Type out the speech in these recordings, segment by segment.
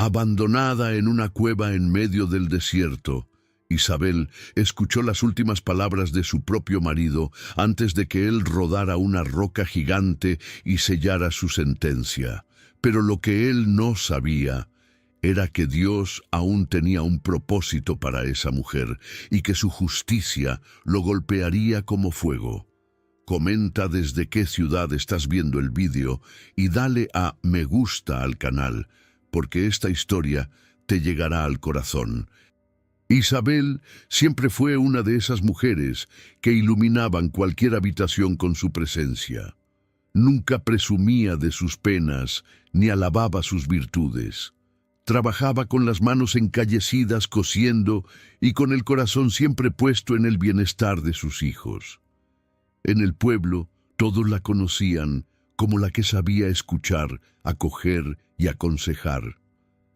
Abandonada en una cueva en medio del desierto, Isabel escuchó las últimas palabras de su propio marido antes de que él rodara una roca gigante y sellara su sentencia. Pero lo que él no sabía era que Dios aún tenía un propósito para esa mujer y que su justicia lo golpearía como fuego. Comenta desde qué ciudad estás viendo el vídeo y dale a me gusta al canal, porque esta historia te llegará al corazón. Isabel siempre fue una de esas mujeres que iluminaban cualquier habitación con su presencia. Nunca presumía de sus penas ni alababa sus virtudes. Trabajaba con las manos encallecidas cosiendo y con el corazón siempre puesto en el bienestar de sus hijos. En el pueblo todos la conocían como la que sabía escuchar, acoger y aconsejar.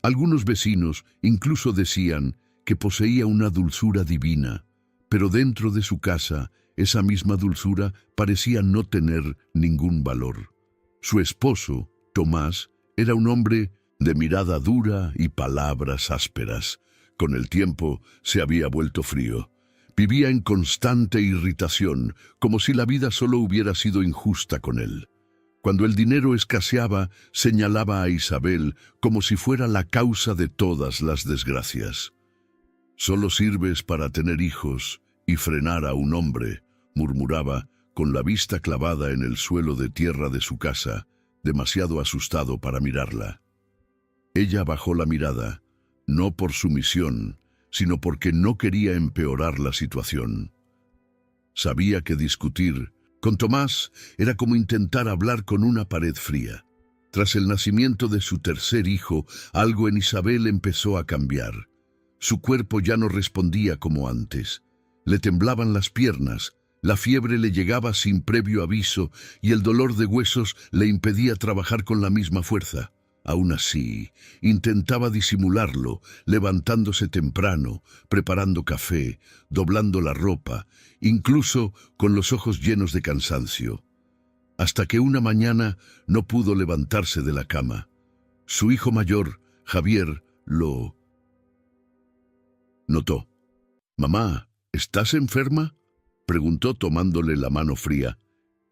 Algunos vecinos incluso decían que poseía una dulzura divina, pero dentro de su casa esa misma dulzura parecía no tener ningún valor. Su esposo, Tomás, era un hombre de mirada dura y palabras ásperas. Con el tiempo se había vuelto frío. Vivía en constante irritación, como si la vida solo hubiera sido injusta con él. Cuando el dinero escaseaba, señalaba a Isabel como si fuera la causa de todas las desgracias. «Solo sirves para tener hijos y frenar a un hombre», murmuraba, con la vista clavada en el suelo de tierra de su casa, demasiado asustado para mirarla. Ella bajó la mirada, no por sumisión, sino porque no quería empeorar la situación. Sabía que discutir con Tomás era como intentar hablar con una pared fría. Tras el nacimiento de su tercer hijo, algo en Isabel empezó a cambiar. Su cuerpo ya no respondía como antes. Le temblaban las piernas, la fiebre le llegaba sin previo aviso y el dolor de huesos le impedía trabajar con la misma fuerza. Aún así, intentaba disimularlo, levantándose temprano, preparando café, doblando la ropa, incluso con los ojos llenos de cansancio. Hasta que una mañana no pudo levantarse de la cama. Su hijo mayor, Javier, lo notó. «Mamá, ¿estás enferma?», preguntó tomándole la mano fría.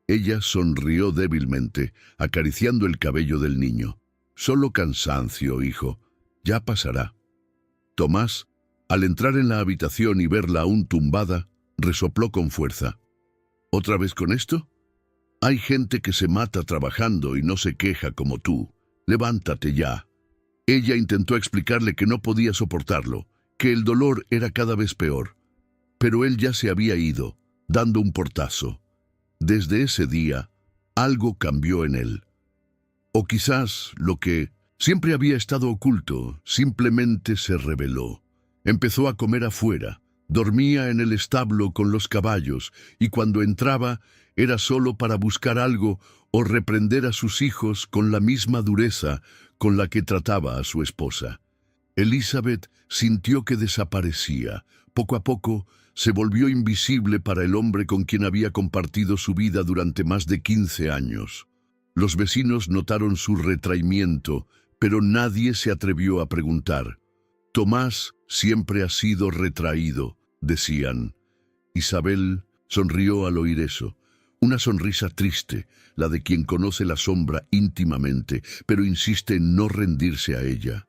Ella sonrió débilmente, acariciando el cabello del niño. «Solo cansancio, hijo. Ya pasará». Tomás, al entrar en la habitación y verla aún tumbada, resopló con fuerza. «¿Otra vez con esto? Hay gente que se mata trabajando y no se queja como tú. Levántate ya». Ella intentó explicarle que no podía soportarlo, que el dolor era cada vez peor. Pero él ya se había ido, dando un portazo. Desde ese día, algo cambió en él. O quizás lo que siempre había estado oculto simplemente se reveló. Empezó a comer afuera, dormía en el establo con los caballos y cuando entraba era solo para buscar algo o reprender a sus hijos con la misma dureza con la que trataba a su esposa. Elizabeth sintió que desaparecía. Poco a poco se volvió invisible para el hombre con quien había compartido su vida durante más de 15 años. Los vecinos notaron su retraimiento, pero nadie se atrevió a preguntar. «Tomás siempre ha sido retraído», decían. Isabel sonrió al oír eso. Una sonrisa triste, la de quien conoce la sombra íntimamente, pero insiste en no rendirse a ella.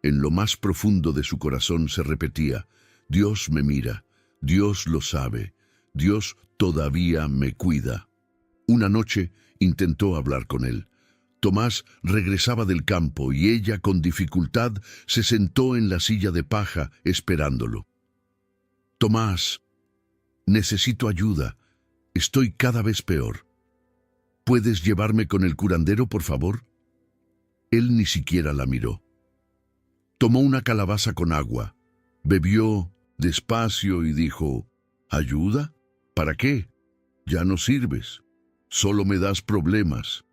En lo más profundo de su corazón se repetía: «Dios me mira, Dios lo sabe, Dios todavía me cuida». Una noche intentó hablar con él. Tomás regresaba del campo y ella, con dificultad, se sentó en la silla de paja esperándolo. «Tomás, necesito ayuda. Estoy cada vez peor. ¿Puedes llevarme con el curandero, por favor?». Él ni siquiera la miró. Tomó una calabaza con agua, bebió despacio y dijo: «¿Ayuda? ¿Para qué? Ya no sirves. Solo me das problemas».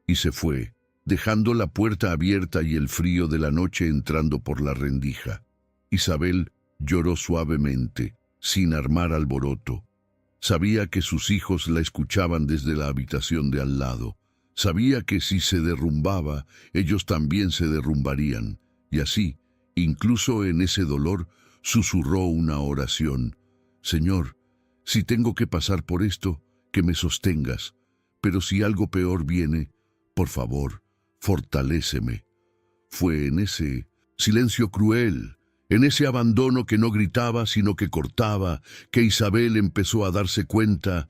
Y se fue, dejando la puerta abierta y el frío de la noche entrando por la rendija. Isabel lloró suavemente, sin armar alboroto. Sabía que sus hijos la escuchaban desde la habitación de al lado. Sabía que si se derrumbaba, ellos también se derrumbarían. Y así, incluso en ese dolor, susurró una oración. Señor, si tengo que pasar por esto, que me sostengas, pero si algo peor viene, por favor, fortaléceme. Fue en ese silencio cruel, en ese abandono que no gritaba sino que cortaba, que Isabel empezó a darse cuenta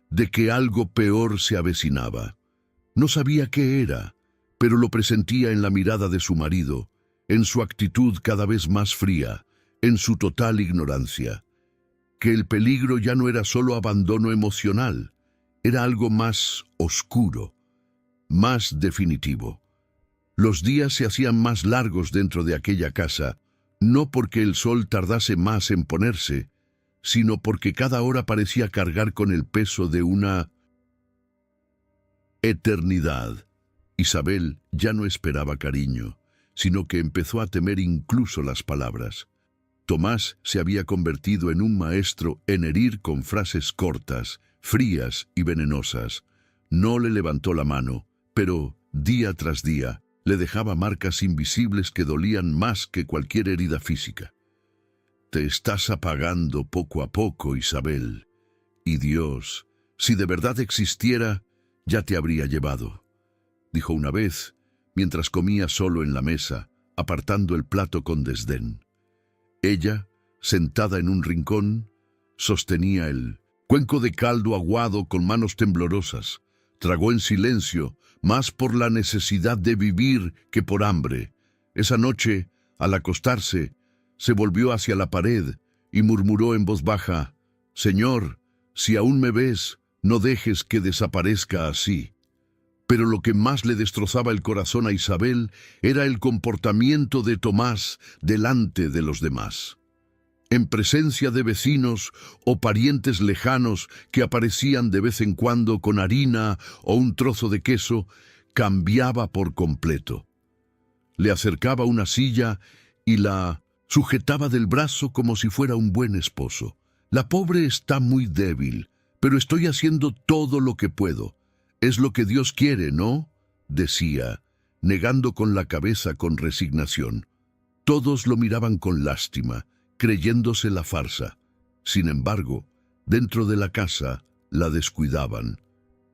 de que algo peor se avecinaba. No sabía qué era, pero lo presentía en la mirada de su marido, en su actitud cada vez más fría, en su total ignorancia. Que el peligro ya no era solo abandono emocional, era algo más oscuro, más definitivo. Los días se hacían más largos dentro de aquella casa, no porque el sol tardase más en ponerse, sino porque cada hora parecía cargar con el peso de una eternidad. Isabel ya no esperaba cariño, sino que empezó a temer incluso las palabras. Tomás se había convertido en un maestro en herir con frases cortas, frías y venenosas. No le levantó la mano, pero, día tras día, le dejaba marcas invisibles que dolían más que cualquier herida física. Te estás apagando poco a poco, Isabel. Y Dios, si de verdad existiera, ya te habría llevado, dijo una vez, mientras comía solo en la mesa, apartando el plato con desdén. Ella, sentada en un rincón, sostenía el cuenco de caldo aguado con manos temblorosas. Tragó en silencio, más por la necesidad de vivir que por hambre. Esa noche, al acostarse, se volvió hacia la pared y murmuró en voz baja: «Señor, si aún me ves, no dejes que desaparezca así». Pero lo que más le destrozaba el corazón a Isabel era el comportamiento de Tomás delante de los demás. En presencia de vecinos o parientes lejanos que aparecían de vez en cuando con harina o un trozo de queso, cambiaba por completo. Le acercaba una silla y la sujetaba del brazo como si fuera un buen esposo. «La pobre está muy débil, pero estoy haciendo todo lo que puedo. Es lo que Dios quiere, ¿no?», decía, negando con la cabeza con resignación. Todos lo miraban con lástima, creyéndose la farsa. Sin embargo, dentro de la casa la descuidaban.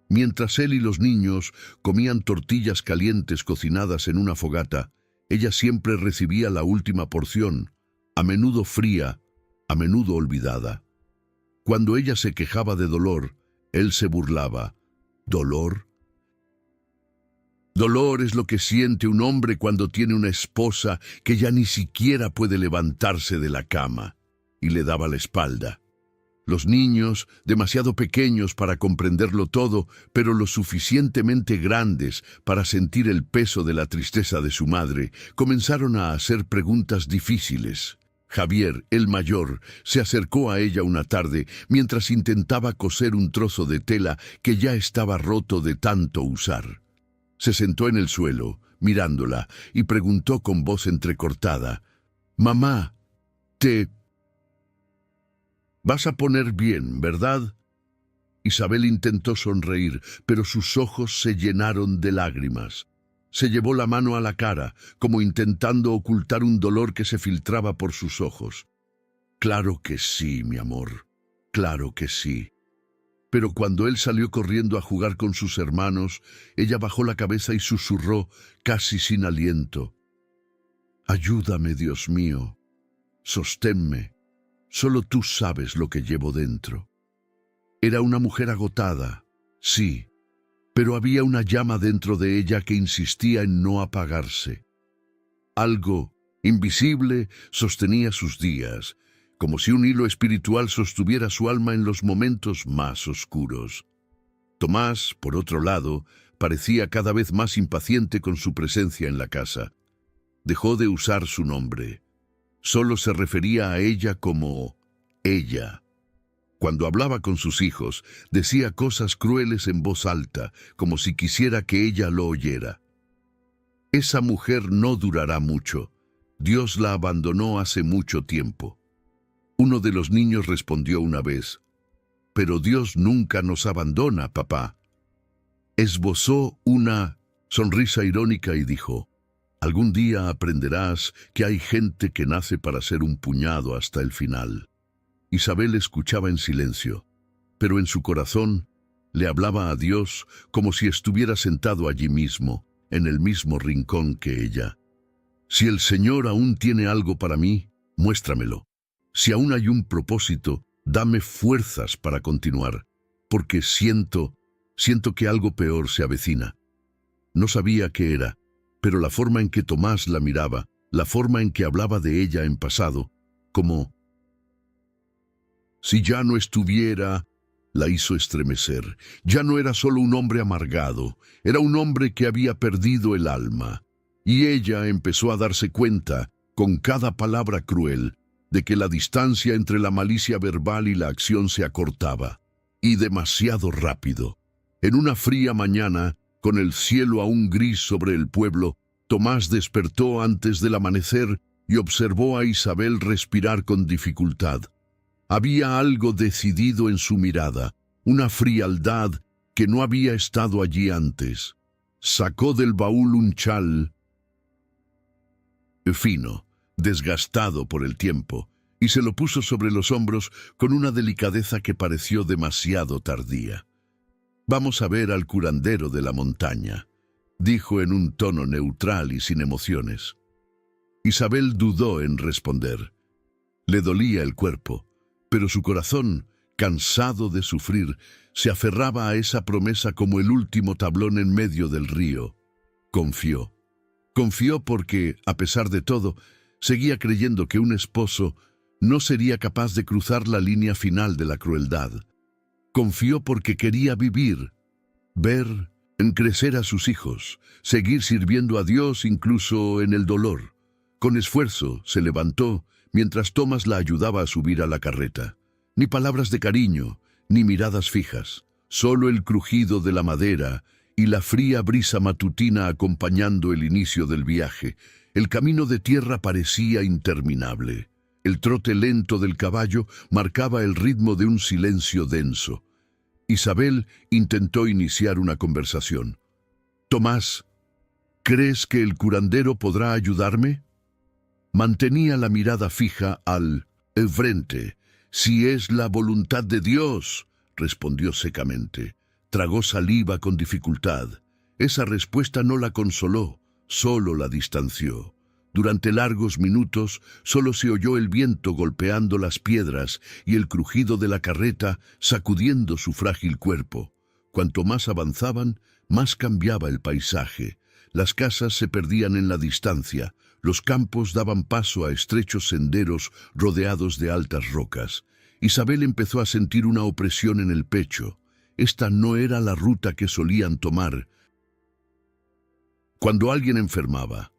Mientras él y los niños comían tortillas calientes cocinadas en una fogata, ella siempre recibía la última porción, a menudo fría, a menudo olvidada. Cuando ella se quejaba de dolor, él se burlaba. ¿Dolor? Dolor es lo que siente un hombre cuando tiene una esposa que ya ni siquiera puede levantarse de la cama. Y le daba la espalda. Los niños, demasiado pequeños para comprenderlo todo, pero lo suficientemente grandes para sentir el peso de la tristeza de su madre, comenzaron a hacer preguntas difíciles. Javier, el mayor, se acercó a ella una tarde mientras intentaba coser un trozo de tela que ya estaba roto de tanto usar. Se sentó en el suelo, mirándola, y preguntó con voz entrecortada: «Mamá, te vas a poner bien, ¿verdad?». Isabel intentó sonreír, pero sus ojos se llenaron de lágrimas. Se llevó la mano a la cara, como intentando ocultar un dolor que se filtraba por sus ojos. «Claro que sí, mi amor, claro que sí». Pero cuando él salió corriendo a jugar con sus hermanos, ella bajó la cabeza y susurró, casi sin aliento: «Ayúdame, Dios mío, sosténme, solo tú sabes lo que llevo dentro». Era una mujer agotada, sí, pero había una llama dentro de ella que insistía en no apagarse. Algo invisible sostenía sus días, como si un hilo espiritual sostuviera su alma en los momentos más oscuros. Tomás, por otro lado, parecía cada vez más impaciente con su presencia en la casa. Dejó de usar su nombre. Solo se refería a ella como ella. Cuando hablaba con sus hijos, decía cosas crueles en voz alta, como si quisiera que ella lo oyera. «Esa mujer no durará mucho. Dios la abandonó hace mucho tiempo». Uno de los niños respondió una vez: «Pero Dios nunca nos abandona, papá». Esbozó una sonrisa irónica y dijo: Algún día aprenderás que hay gente que nace para ser un puñado hasta el final. Isabel escuchaba en silencio, pero en su corazón le hablaba a Dios como si estuviera sentado allí mismo, en el mismo rincón que ella. Si el Señor aún tiene algo para mí, muéstramelo. Si aún hay un propósito, dame fuerzas para continuar, porque siento que algo peor se avecina. No sabía qué era, pero la forma en que Tomás la miraba, la forma en que hablaba de ella en pasado, como si ya no estuviera, la hizo estremecer. Ya no era solo un hombre amargado, era un hombre que había perdido el alma. Y ella empezó a darse cuenta, con cada palabra cruel, de que la distancia entre la malicia verbal y la acción se acortaba, y demasiado rápido. En una fría mañana, con el cielo aún gris sobre el pueblo, Tomás despertó antes del amanecer y observó a Isabel respirar con dificultad. Había algo decidido en su mirada, una frialdad que no había estado allí antes. Sacó del baúl un chal fino, desgastado por el tiempo, y se lo puso sobre los hombros con una delicadeza que pareció demasiado tardía. «Vamos a ver al curandero de la montaña», dijo en un tono neutral y sin emociones. Isabel dudó en responder. Le dolía el cuerpo, pero su corazón, cansado de sufrir, se aferraba a esa promesa como el último tablón en medio del río. Confió. Confió porque, a pesar de todo, seguía creyendo que un esposo no sería capaz de cruzar la línea final de la crueldad. Confió porque quería vivir, ver, crecer a sus hijos, seguir sirviendo a Dios incluso en el dolor. Con esfuerzo se levantó mientras Tomás la ayudaba a subir a la carreta. Ni palabras de cariño, ni miradas fijas, solo el crujido de la madera y la fría brisa matutina acompañando el inicio del viaje. El camino de tierra parecía interminable. El trote lento del caballo marcaba el ritmo de un silencio denso. Isabel intentó iniciar una conversación. «Tomás, ¿crees que el curandero podrá ayudarme?» Mantenía la mirada fija al frente. «Si es la voluntad de Dios», respondió secamente. Tragó saliva con dificultad. Esa respuesta no la consoló, solo la distanció. Durante largos minutos solo se oyó el viento golpeando las piedras y el crujido de la carreta sacudiendo su frágil cuerpo. Cuanto más avanzaban, más cambiaba el paisaje. Las casas se perdían en la distancia, los campos daban paso a estrechos senderos rodeados de altas rocas. Isabel empezó a sentir una opresión en el pecho. Esta no era la ruta que solían tomar cuando alguien enfermaba.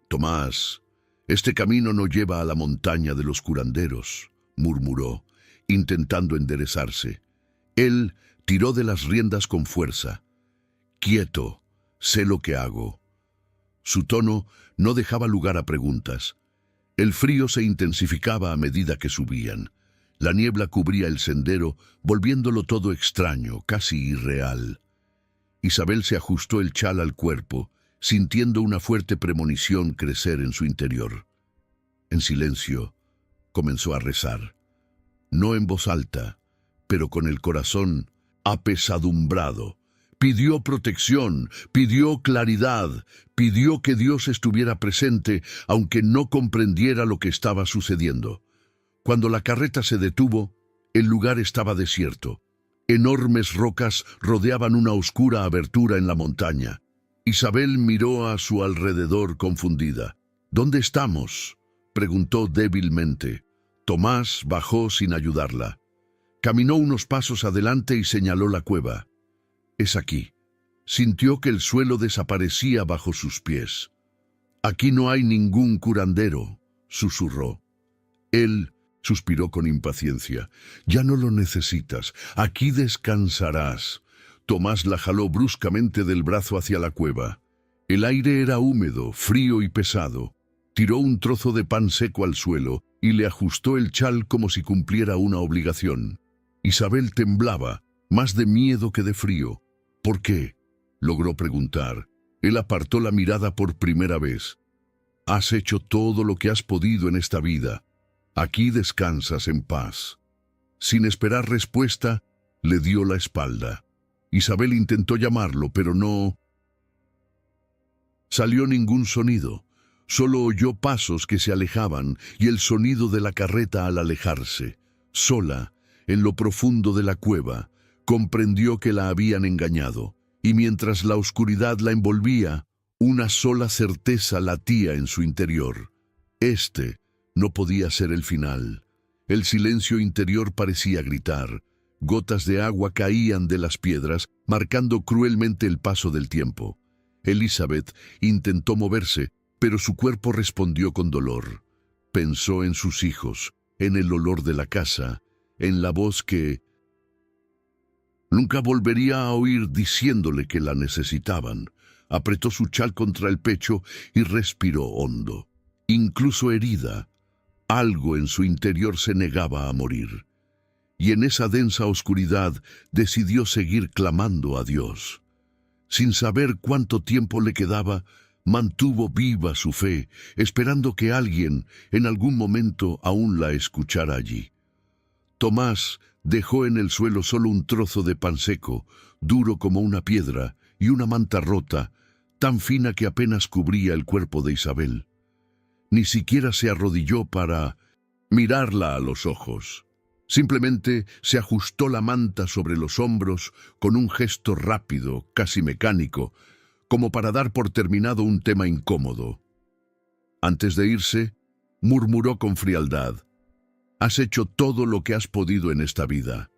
«Tomás, este camino no lleva a la montaña de los curanderos», murmuró, intentando enderezarse. Él tiró de las riendas con fuerza. «Quieto, sé lo que hago». Su tono no dejaba lugar a preguntas. El frío se intensificaba a medida que subían. La niebla cubría el sendero, volviéndolo todo extraño, casi irreal. Isabel se ajustó el chal al cuerpo, sintiendo una fuerte premonición crecer en su interior. En silencio, comenzó a rezar. No en voz alta, pero con el corazón apesadumbrado. Pidió protección, pidió claridad, pidió que Dios estuviera presente, aunque no comprendiera lo que estaba sucediendo. Cuando la carreta se detuvo, el lugar estaba desierto. Enormes rocas rodeaban una oscura abertura en la montaña. Isabel miró a su alrededor confundida. «¿Dónde estamos?», preguntó débilmente. Tomás bajó sin ayudarla. Caminó unos pasos adelante y señaló la cueva. «Es aquí». Sintió que el suelo desaparecía bajo sus pies. «Aquí no hay ningún curandero», susurró. Él suspiró con impaciencia. «Ya no lo necesitas. Aquí descansarás». Tomás la jaló bruscamente del brazo hacia la cueva. El aire era húmedo, frío y pesado. Tiró un trozo de pan seco al suelo y le ajustó el chal como si cumpliera una obligación. Isabel temblaba, más de miedo que de frío. «¿Por qué?», logró preguntar. Él apartó la mirada por primera vez. Has hecho todo lo que has podido en esta vida. Aquí descansas en paz. Sin esperar respuesta, le dio la espalda. Isabel intentó llamarlo, pero no salió ningún sonido. Solo oyó pasos que se alejaban y el sonido de la carreta al alejarse. Sola, en lo profundo de la cueva, comprendió que la habían engañado, y mientras la oscuridad la envolvía, una sola certeza latía en su interior. Este no podía ser el final. El silencio interior parecía gritar. Gotas de agua caían de las piedras, marcando cruelmente el paso del tiempo. Elizabeth intentó moverse, pero su cuerpo respondió con dolor. Pensó en sus hijos, en el olor de la casa, en la voz que nunca volvería a oír diciéndole que la necesitaban. Apretó su chal contra el pecho y respiró hondo. Incluso herida, algo en su interior se negaba a morir. Y en esa densa oscuridad decidió seguir clamando a Dios. Sin saber cuánto tiempo le quedaba, mantuvo viva su fe, esperando que alguien, en algún momento, aún la escuchara allí. Tomás dejó en el suelo solo un trozo de pan seco, duro como una piedra, y una manta rota, tan fina que apenas cubría el cuerpo de Isabel. Ni siquiera se arrodilló para mirarla a los ojos. Simplemente se ajustó la manta sobre los hombros con un gesto rápido, casi mecánico, como para dar por terminado un tema incómodo. Antes de irse, murmuró con frialdad: «Has hecho todo lo que has podido en esta vida».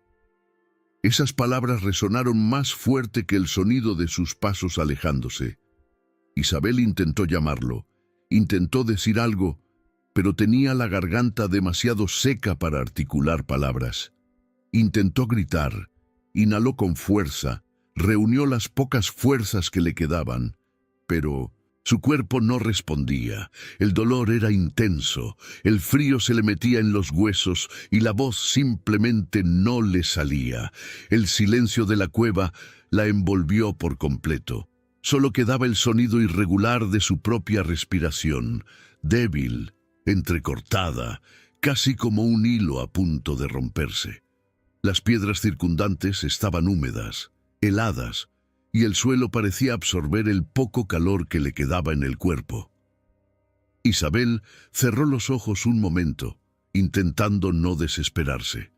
Esas palabras resonaron más fuerte que el sonido de sus pasos alejándose. Isabel intentó llamarlo, intentó decir algo, pero tenía la garganta demasiado seca para articular palabras. Intentó gritar, inhaló con fuerza, reunió las pocas fuerzas que le quedaban, pero su cuerpo no respondía. El dolor era intenso, el frío se le metía en los huesos y la voz simplemente no le salía. El silencio de la cueva la envolvió por completo. Solo quedaba el sonido irregular de su propia respiración, débil, entrecortada, casi como un hilo a punto de romperse. Las piedras circundantes estaban húmedas, heladas, y el suelo parecía absorber el poco calor que le quedaba en el cuerpo. Isabel cerró los ojos un momento, intentando no desesperarse.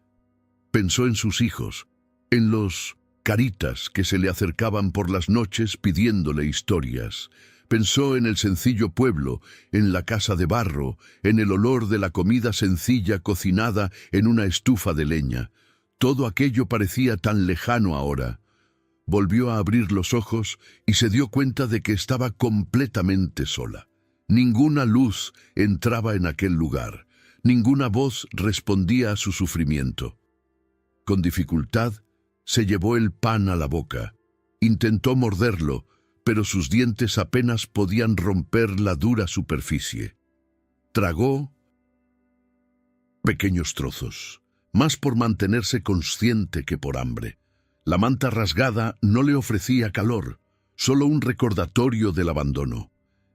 Pensó en sus hijos, en los caritas que se le acercaban por las noches pidiéndole historias. Pensó en el sencillo pueblo, en la casa de barro, en el olor de la comida sencilla cocinada en una estufa de leña. Todo aquello parecía tan lejano ahora. Volvió a abrir los ojos y se dio cuenta de que estaba completamente sola. Ninguna luz entraba en aquel lugar. Ninguna voz respondía a su sufrimiento. Con dificultad, se llevó el pan a la boca. Intentó morderlo, pero sus dientes apenas podían romper la dura superficie. Tragó pequeños trozos, más por mantenerse consciente que por hambre. La manta rasgada no le ofrecía calor, solo un recordatorio del abandono.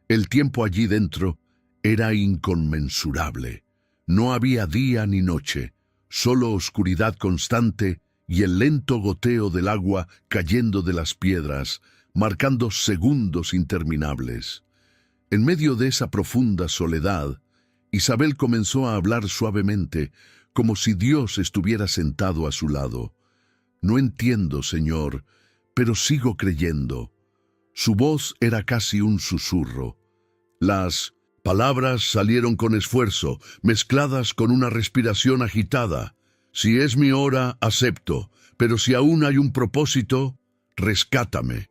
El tiempo allí dentro era inconmensurable. No había día ni noche, solo oscuridad constante y el lento goteo del agua cayendo de las piedras, marcando segundos interminables. En medio de esa profunda soledad, Isabel comenzó a hablar suavemente, como si Dios estuviera sentado a su lado. «No entiendo, Señor, pero sigo creyendo». Su voz era casi un susurro. Las palabras salieron con esfuerzo, mezcladas con una respiración agitada. «Si es mi hora, acepto, pero si aún hay un propósito, rescátame».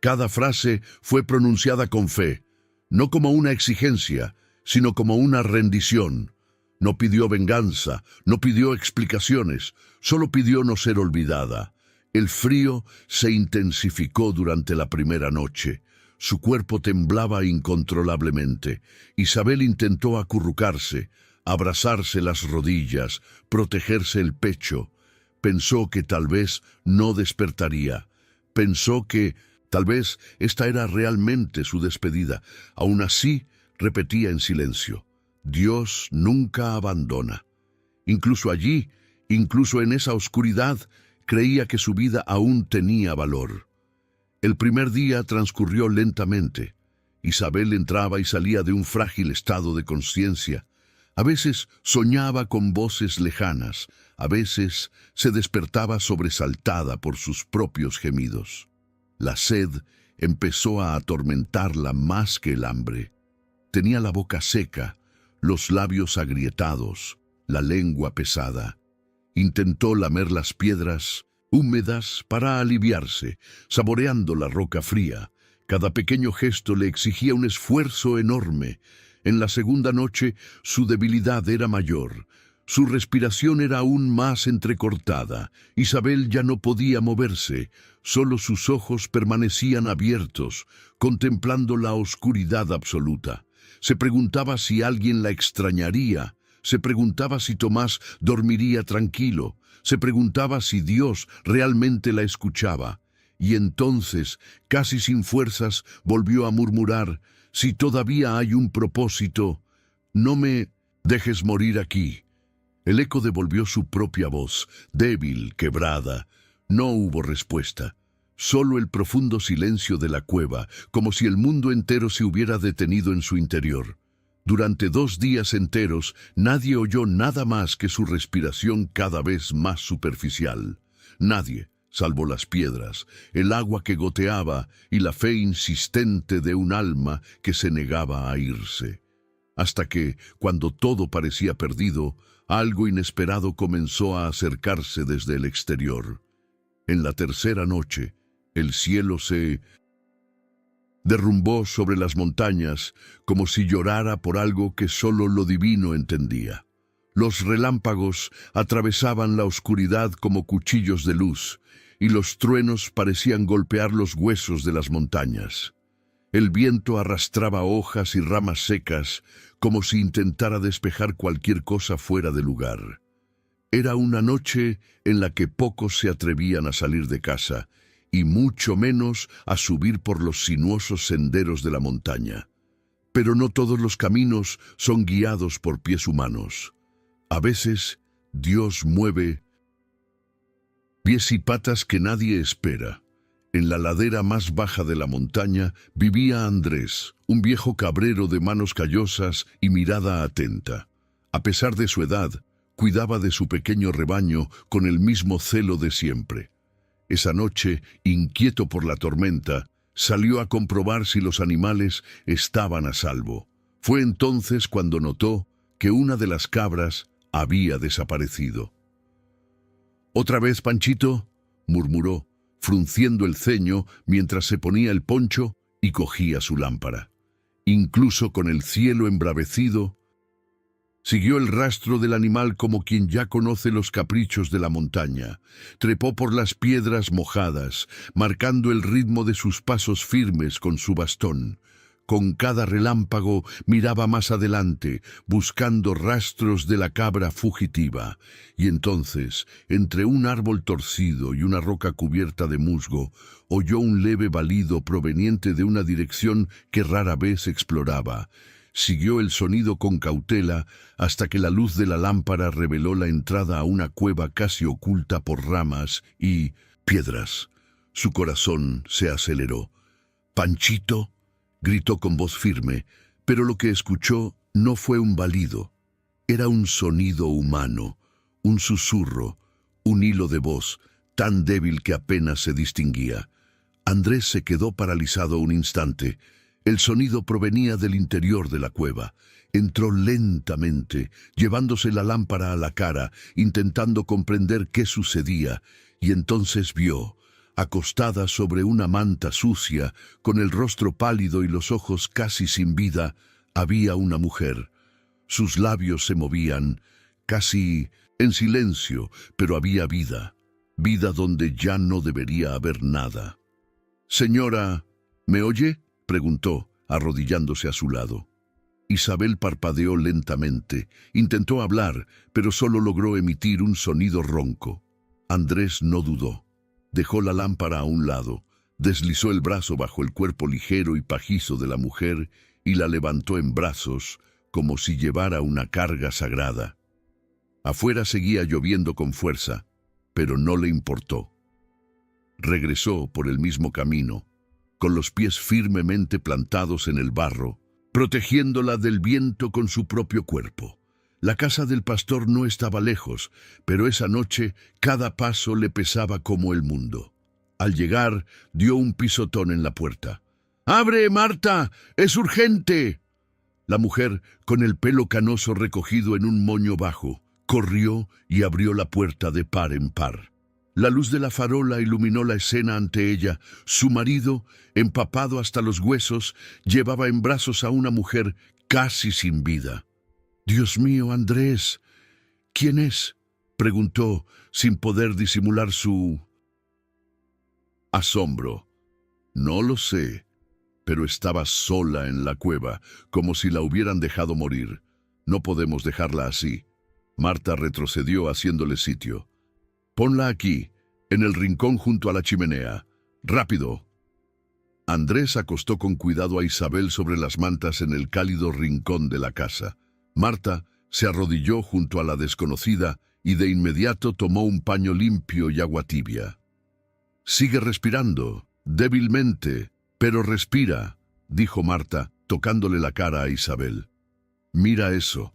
Cada frase fue pronunciada con fe, no como una exigencia, sino como una rendición. No pidió venganza, no pidió explicaciones, solo pidió no ser olvidada. El frío se intensificó durante la primera noche. Su cuerpo temblaba incontrolablemente. Isabel intentó acurrucarse, abrazarse las rodillas, protegerse el pecho. Pensó que tal vez no despertaría. Pensó que tal vez esta era realmente su despedida. Aún así, repetía en silencio. Dios nunca abandona. Incluso allí, incluso en esa oscuridad, creía que su vida aún tenía valor. El primer día transcurrió lentamente. Isabel entraba y salía de un frágil estado de conciencia. A veces soñaba con voces lejanas, a veces se despertaba sobresaltada por sus propios gemidos. La sed empezó a atormentarla más que el hambre. Tenía la boca seca, los labios agrietados, la lengua pesada. Intentó lamer las piedras húmedas para aliviarse, saboreando la roca fría. Cada pequeño gesto le exigía un esfuerzo enorme. En la segunda noche su debilidad era mayor. Su respiración era aún más entrecortada. Isabel ya no podía moverse. Solo sus ojos permanecían abiertos, contemplando la oscuridad absoluta. Se preguntaba si alguien la extrañaría. Se preguntaba si Tomás dormiría tranquilo. Se preguntaba si Dios realmente la escuchaba. Y entonces, casi sin fuerzas, volvió a murmurar: «Si todavía hay un propósito, no me dejes morir aquí». El eco devolvió su propia voz, débil, quebrada. No hubo respuesta. Solo el profundo silencio de la cueva, como si el mundo entero se hubiera detenido en su interior. Durante 2 días enteros, nadie oyó nada más que su respiración cada vez más superficial. Nadie, salvo las piedras, el agua que goteaba y la fe insistente de un alma que se negaba a irse. Hasta que, cuando todo parecía perdido, algo inesperado comenzó a acercarse desde el exterior. En la tercera noche, el cielo se derrumbó sobre las montañas como si llorara por algo que solo lo divino entendía. Los relámpagos atravesaban la oscuridad como cuchillos de luz, y los truenos parecían golpear los huesos de las montañas. El viento arrastraba hojas y ramas secas como si intentara despejar cualquier cosa fuera de lugar. Era una noche en la que pocos se atrevían a salir de casa, y mucho menos a subir por los sinuosos senderos de la montaña. Pero no todos los caminos son guiados por pies humanos. A veces, Dios mueve pies y patas que nadie espera. En la ladera más baja de la montaña vivía Andrés, un viejo cabrero de manos callosas y mirada atenta. A pesar de su edad, cuidaba de su pequeño rebaño con el mismo celo de siempre. Esa noche, inquieto por la tormenta, salió a comprobar si los animales estaban a salvo. Fue entonces cuando notó que una de las cabras había desaparecido. «¿Otra vez, Panchito?», murmuró, frunciendo el ceño mientras se ponía el poncho y cogía su lámpara. Incluso con el cielo embravecido, siguió el rastro del animal como quien ya conoce los caprichos de la montaña. Trepó por las piedras mojadas, marcando el ritmo de sus pasos firmes con su bastón. Con cada relámpago miraba más adelante, buscando rastros de la cabra fugitiva. Y entonces, entre un árbol torcido y una roca cubierta de musgo, oyó un leve balido proveniente de una dirección que rara vez exploraba. Siguió el sonido con cautela hasta que la luz de la lámpara reveló la entrada a una cueva casi oculta por ramas y piedras. Su corazón se aceleró. «¿Panchito?», gritó con voz firme, pero lo que escuchó no fue un balido. Era un sonido humano, un susurro, un hilo de voz tan débil que apenas se distinguía. Andrés se quedó paralizado un instante. El sonido provenía del interior de la cueva. Entró lentamente, llevándose la lámpara a la cara, intentando comprender qué sucedía, y entonces vio, acostada sobre una manta sucia, con el rostro pálido y los ojos casi sin vida, había una mujer. Sus labios se movían, casi en silencio, pero había vida, vida donde ya no debería haber nada. «Señora, ¿me oye?», preguntó, arrodillándose a su lado. Isabel parpadeó lentamente. Intentó hablar, pero solo logró emitir un sonido ronco. Andrés no dudó. Dejó la lámpara a un lado, deslizó el brazo bajo el cuerpo ligero y pajizo de la mujer y la levantó en brazos como si llevara una carga sagrada. Afuera seguía lloviendo con fuerza, pero no le importó. Regresó por el mismo camino, con los pies firmemente plantados en el barro, protegiéndola del viento con su propio cuerpo. La casa del pastor no estaba lejos, pero esa noche cada paso le pesaba como el mundo. Al llegar, dio un pisotón en la puerta. ¡Abre, Marta! ¡Es urgente! La mujer, con el pelo canoso recogido en un moño bajo, corrió y abrió la puerta de par en par. La luz de la farola iluminó la escena ante ella. Su marido, empapado hasta los huesos, llevaba en brazos a una mujer casi sin vida. «Dios mío, Andrés, ¿quién es?», preguntó, sin poder disimular su asombro. «No lo sé, pero estaba sola en la cueva, como si la hubieran dejado morir. No podemos dejarla así». Marta retrocedió haciéndole sitio. «Ponla aquí, en el rincón junto a la chimenea. ¡Rápido!». Andrés acostó con cuidado a Isabel sobre las mantas en el cálido rincón de la casa. Marta se arrodilló junto a la desconocida y de inmediato tomó un paño limpio y agua tibia. «Sigue respirando, débilmente, pero respira», dijo Marta, tocándole la cara a Isabel. «Mira eso.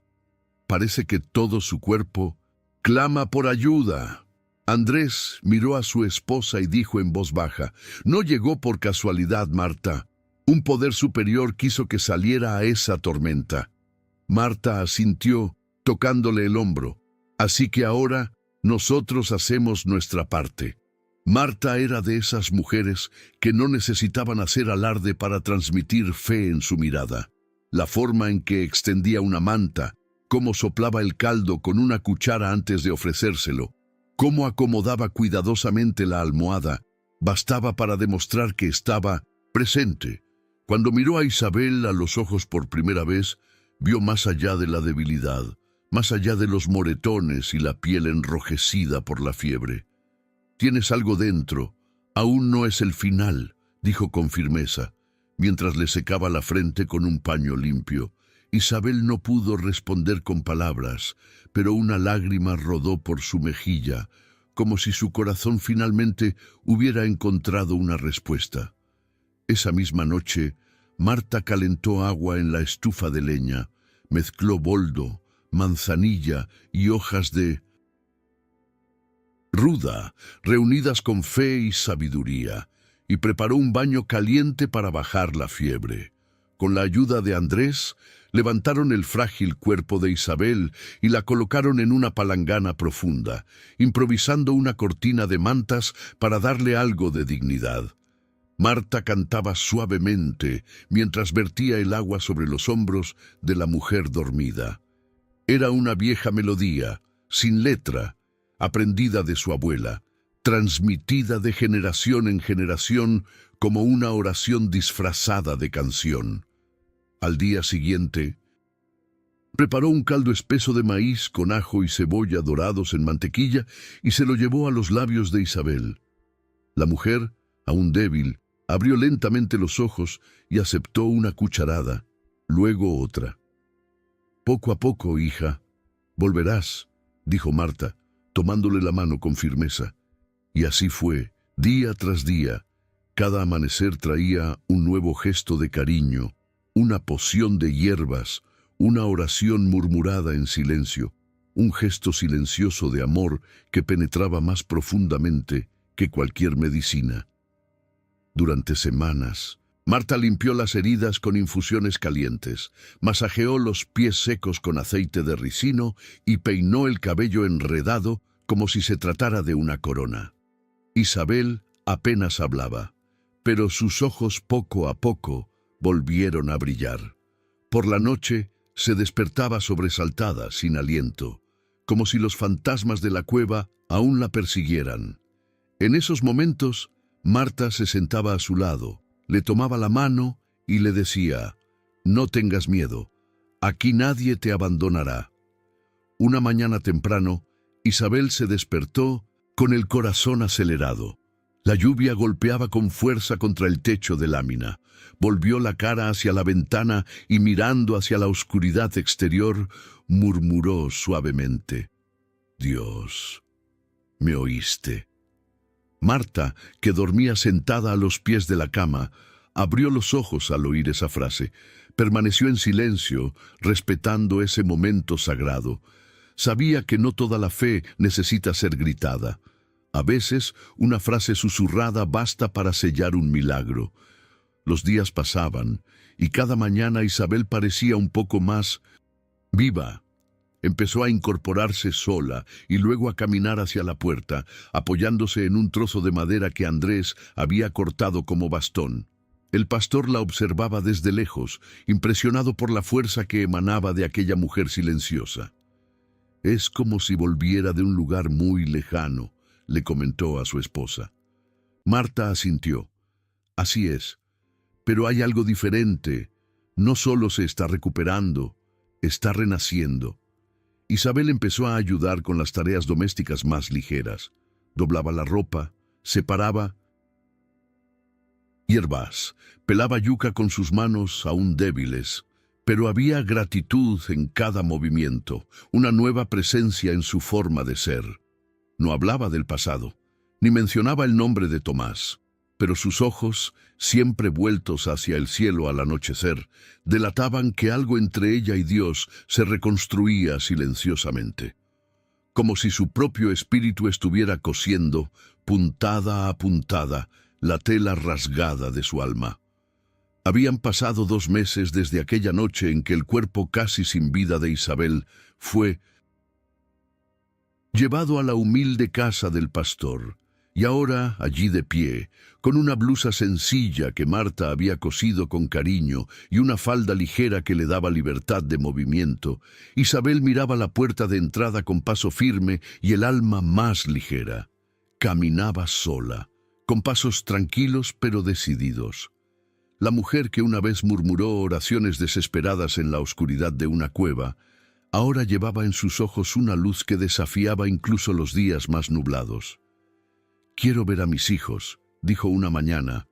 Parece que todo su cuerpo clama por ayuda». Andrés miró a su esposa y dijo en voz baja: «No llegó por casualidad, Marta. Un poder superior quiso que saliera a esa tormenta». Marta asintió, tocándole el hombro. «Así que ahora nosotros hacemos nuestra parte». Marta era de esas mujeres que no necesitaban hacer alarde para transmitir fe en su mirada. La forma en que extendía una manta, cómo soplaba el caldo con una cuchara antes de ofrecérselo, cómo acomodaba cuidadosamente la almohada, bastaba para demostrar que estaba presente. Cuando miró a Isabel a los ojos por primera vez, vio más allá de la debilidad, más allá de los moretones y la piel enrojecida por la fiebre. «Tienes algo dentro, aún no es el final», dijo con firmeza, mientras le secaba la frente con un paño limpio. Isabel no pudo responder con palabras, pero una lágrima rodó por su mejilla, como si su corazón finalmente hubiera encontrado una respuesta. Esa misma noche, Marta calentó agua en la estufa de leña, mezcló boldo, manzanilla y hojas de ruda, reunidas con fe y sabiduría, y preparó un baño caliente para bajar la fiebre. Con la ayuda de Andrés, levantaron el frágil cuerpo de Isabel y la colocaron en una palangana profunda, improvisando una cortina de mantas para darle algo de dignidad. Marta cantaba suavemente mientras vertía el agua sobre los hombros de la mujer dormida. Era una vieja melodía, sin letra, aprendida de su abuela, transmitida de generación en generación como una oración disfrazada de canción. Al día siguiente, preparó un caldo espeso de maíz con ajo y cebolla dorados en mantequilla y se lo llevó a los labios de Isabel. La mujer, aún débil, abrió lentamente los ojos y aceptó una cucharada, luego otra. «Poco a poco, hija, volverás», dijo Marta, tomándole la mano con firmeza. Y así fue, día tras día. Cada amanecer traía un nuevo gesto de cariño, una poción de hierbas, una oración murmurada en silencio, un gesto silencioso de amor que penetraba más profundamente que cualquier medicina. Durante semanas, Marta limpió las heridas con infusiones calientes, masajeó los pies secos con aceite de ricino y peinó el cabello enredado como si se tratara de una corona. Isabel apenas hablaba, pero sus ojos poco a poco volvieron a brillar. Por la noche se despertaba sobresaltada, sin aliento, como si los fantasmas de la cueva aún la persiguieran. En esos momentos, Marta se sentaba a su lado, le tomaba la mano y le decía: «No tengas miedo, aquí nadie te abandonará». Una mañana temprano, Isabel se despertó con el corazón acelerado. La lluvia golpeaba con fuerza contra el techo de lámina. Volvió la cara hacia la ventana y mirando hacia la oscuridad exterior, murmuró suavemente: «Dios, ¿me oíste?». Marta, que dormía sentada a los pies de la cama, abrió los ojos al oír esa frase. Permaneció en silencio, respetando ese momento sagrado. Sabía que no toda la fe necesita ser gritada. A veces, una frase susurrada basta para sellar un milagro. Los días pasaban, y cada mañana Isabel parecía un poco más viva. Empezó a incorporarse sola y luego a caminar hacia la puerta, apoyándose en un trozo de madera que Andrés había cortado como bastón. El pastor la observaba desde lejos, impresionado por la fuerza que emanaba de aquella mujer silenciosa. «Es como si volviera de un lugar muy lejano», le comentó a su esposa. Marta asintió. «Así es, pero hay algo diferente. No solo se está recuperando, está renaciendo». Isabel empezó a ayudar con las tareas domésticas más ligeras. Doblaba la ropa, separaba hierbas, pelaba yuca con sus manos aún débiles, pero había gratitud en cada movimiento, una nueva presencia en su forma de ser. No hablaba del pasado, ni mencionaba el nombre de Tomás, pero sus ojos, siempre vueltos hacia el cielo al anochecer, delataban que algo entre ella y Dios se reconstruía silenciosamente, como si su propio espíritu estuviera cosiendo, puntada a puntada, la tela rasgada de su alma. Habían pasado 2 meses desde aquella noche en que el cuerpo casi sin vida de Isabel fue llevado a la humilde casa del pastor, y ahora, allí de pie, con una blusa sencilla que Marta había cosido con cariño y una falda ligera que le daba libertad de movimiento, Isabel miraba la puerta de entrada con paso firme y el alma más ligera. Caminaba sola, con pasos tranquilos pero decididos. La mujer que una vez murmuró oraciones desesperadas en la oscuridad de una cueva, ahora llevaba en sus ojos una luz que desafiaba incluso los días más nublados. «Quiero ver a mis hijos», dijo una mañana,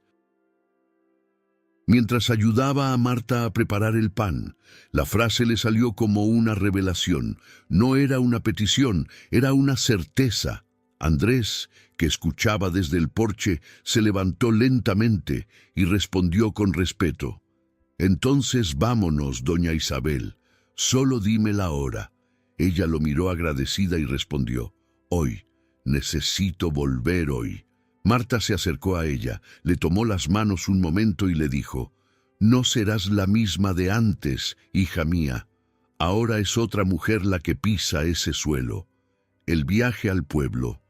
mientras ayudaba a Marta a preparar el pan. La frase le salió como una revelación. No era una petición, era una certeza. Andrés, que escuchaba desde el porche, se levantó lentamente y respondió con respeto: «Entonces vámonos, doña Isabel. Solo dime la hora». Ella lo miró agradecida y respondió: «Hoy. Necesito volver hoy». Marta se acercó a ella, le tomó las manos un momento y le dijo: «No serás la misma de antes, hija mía. Ahora es otra mujer la que pisa ese suelo». El viaje al pueblo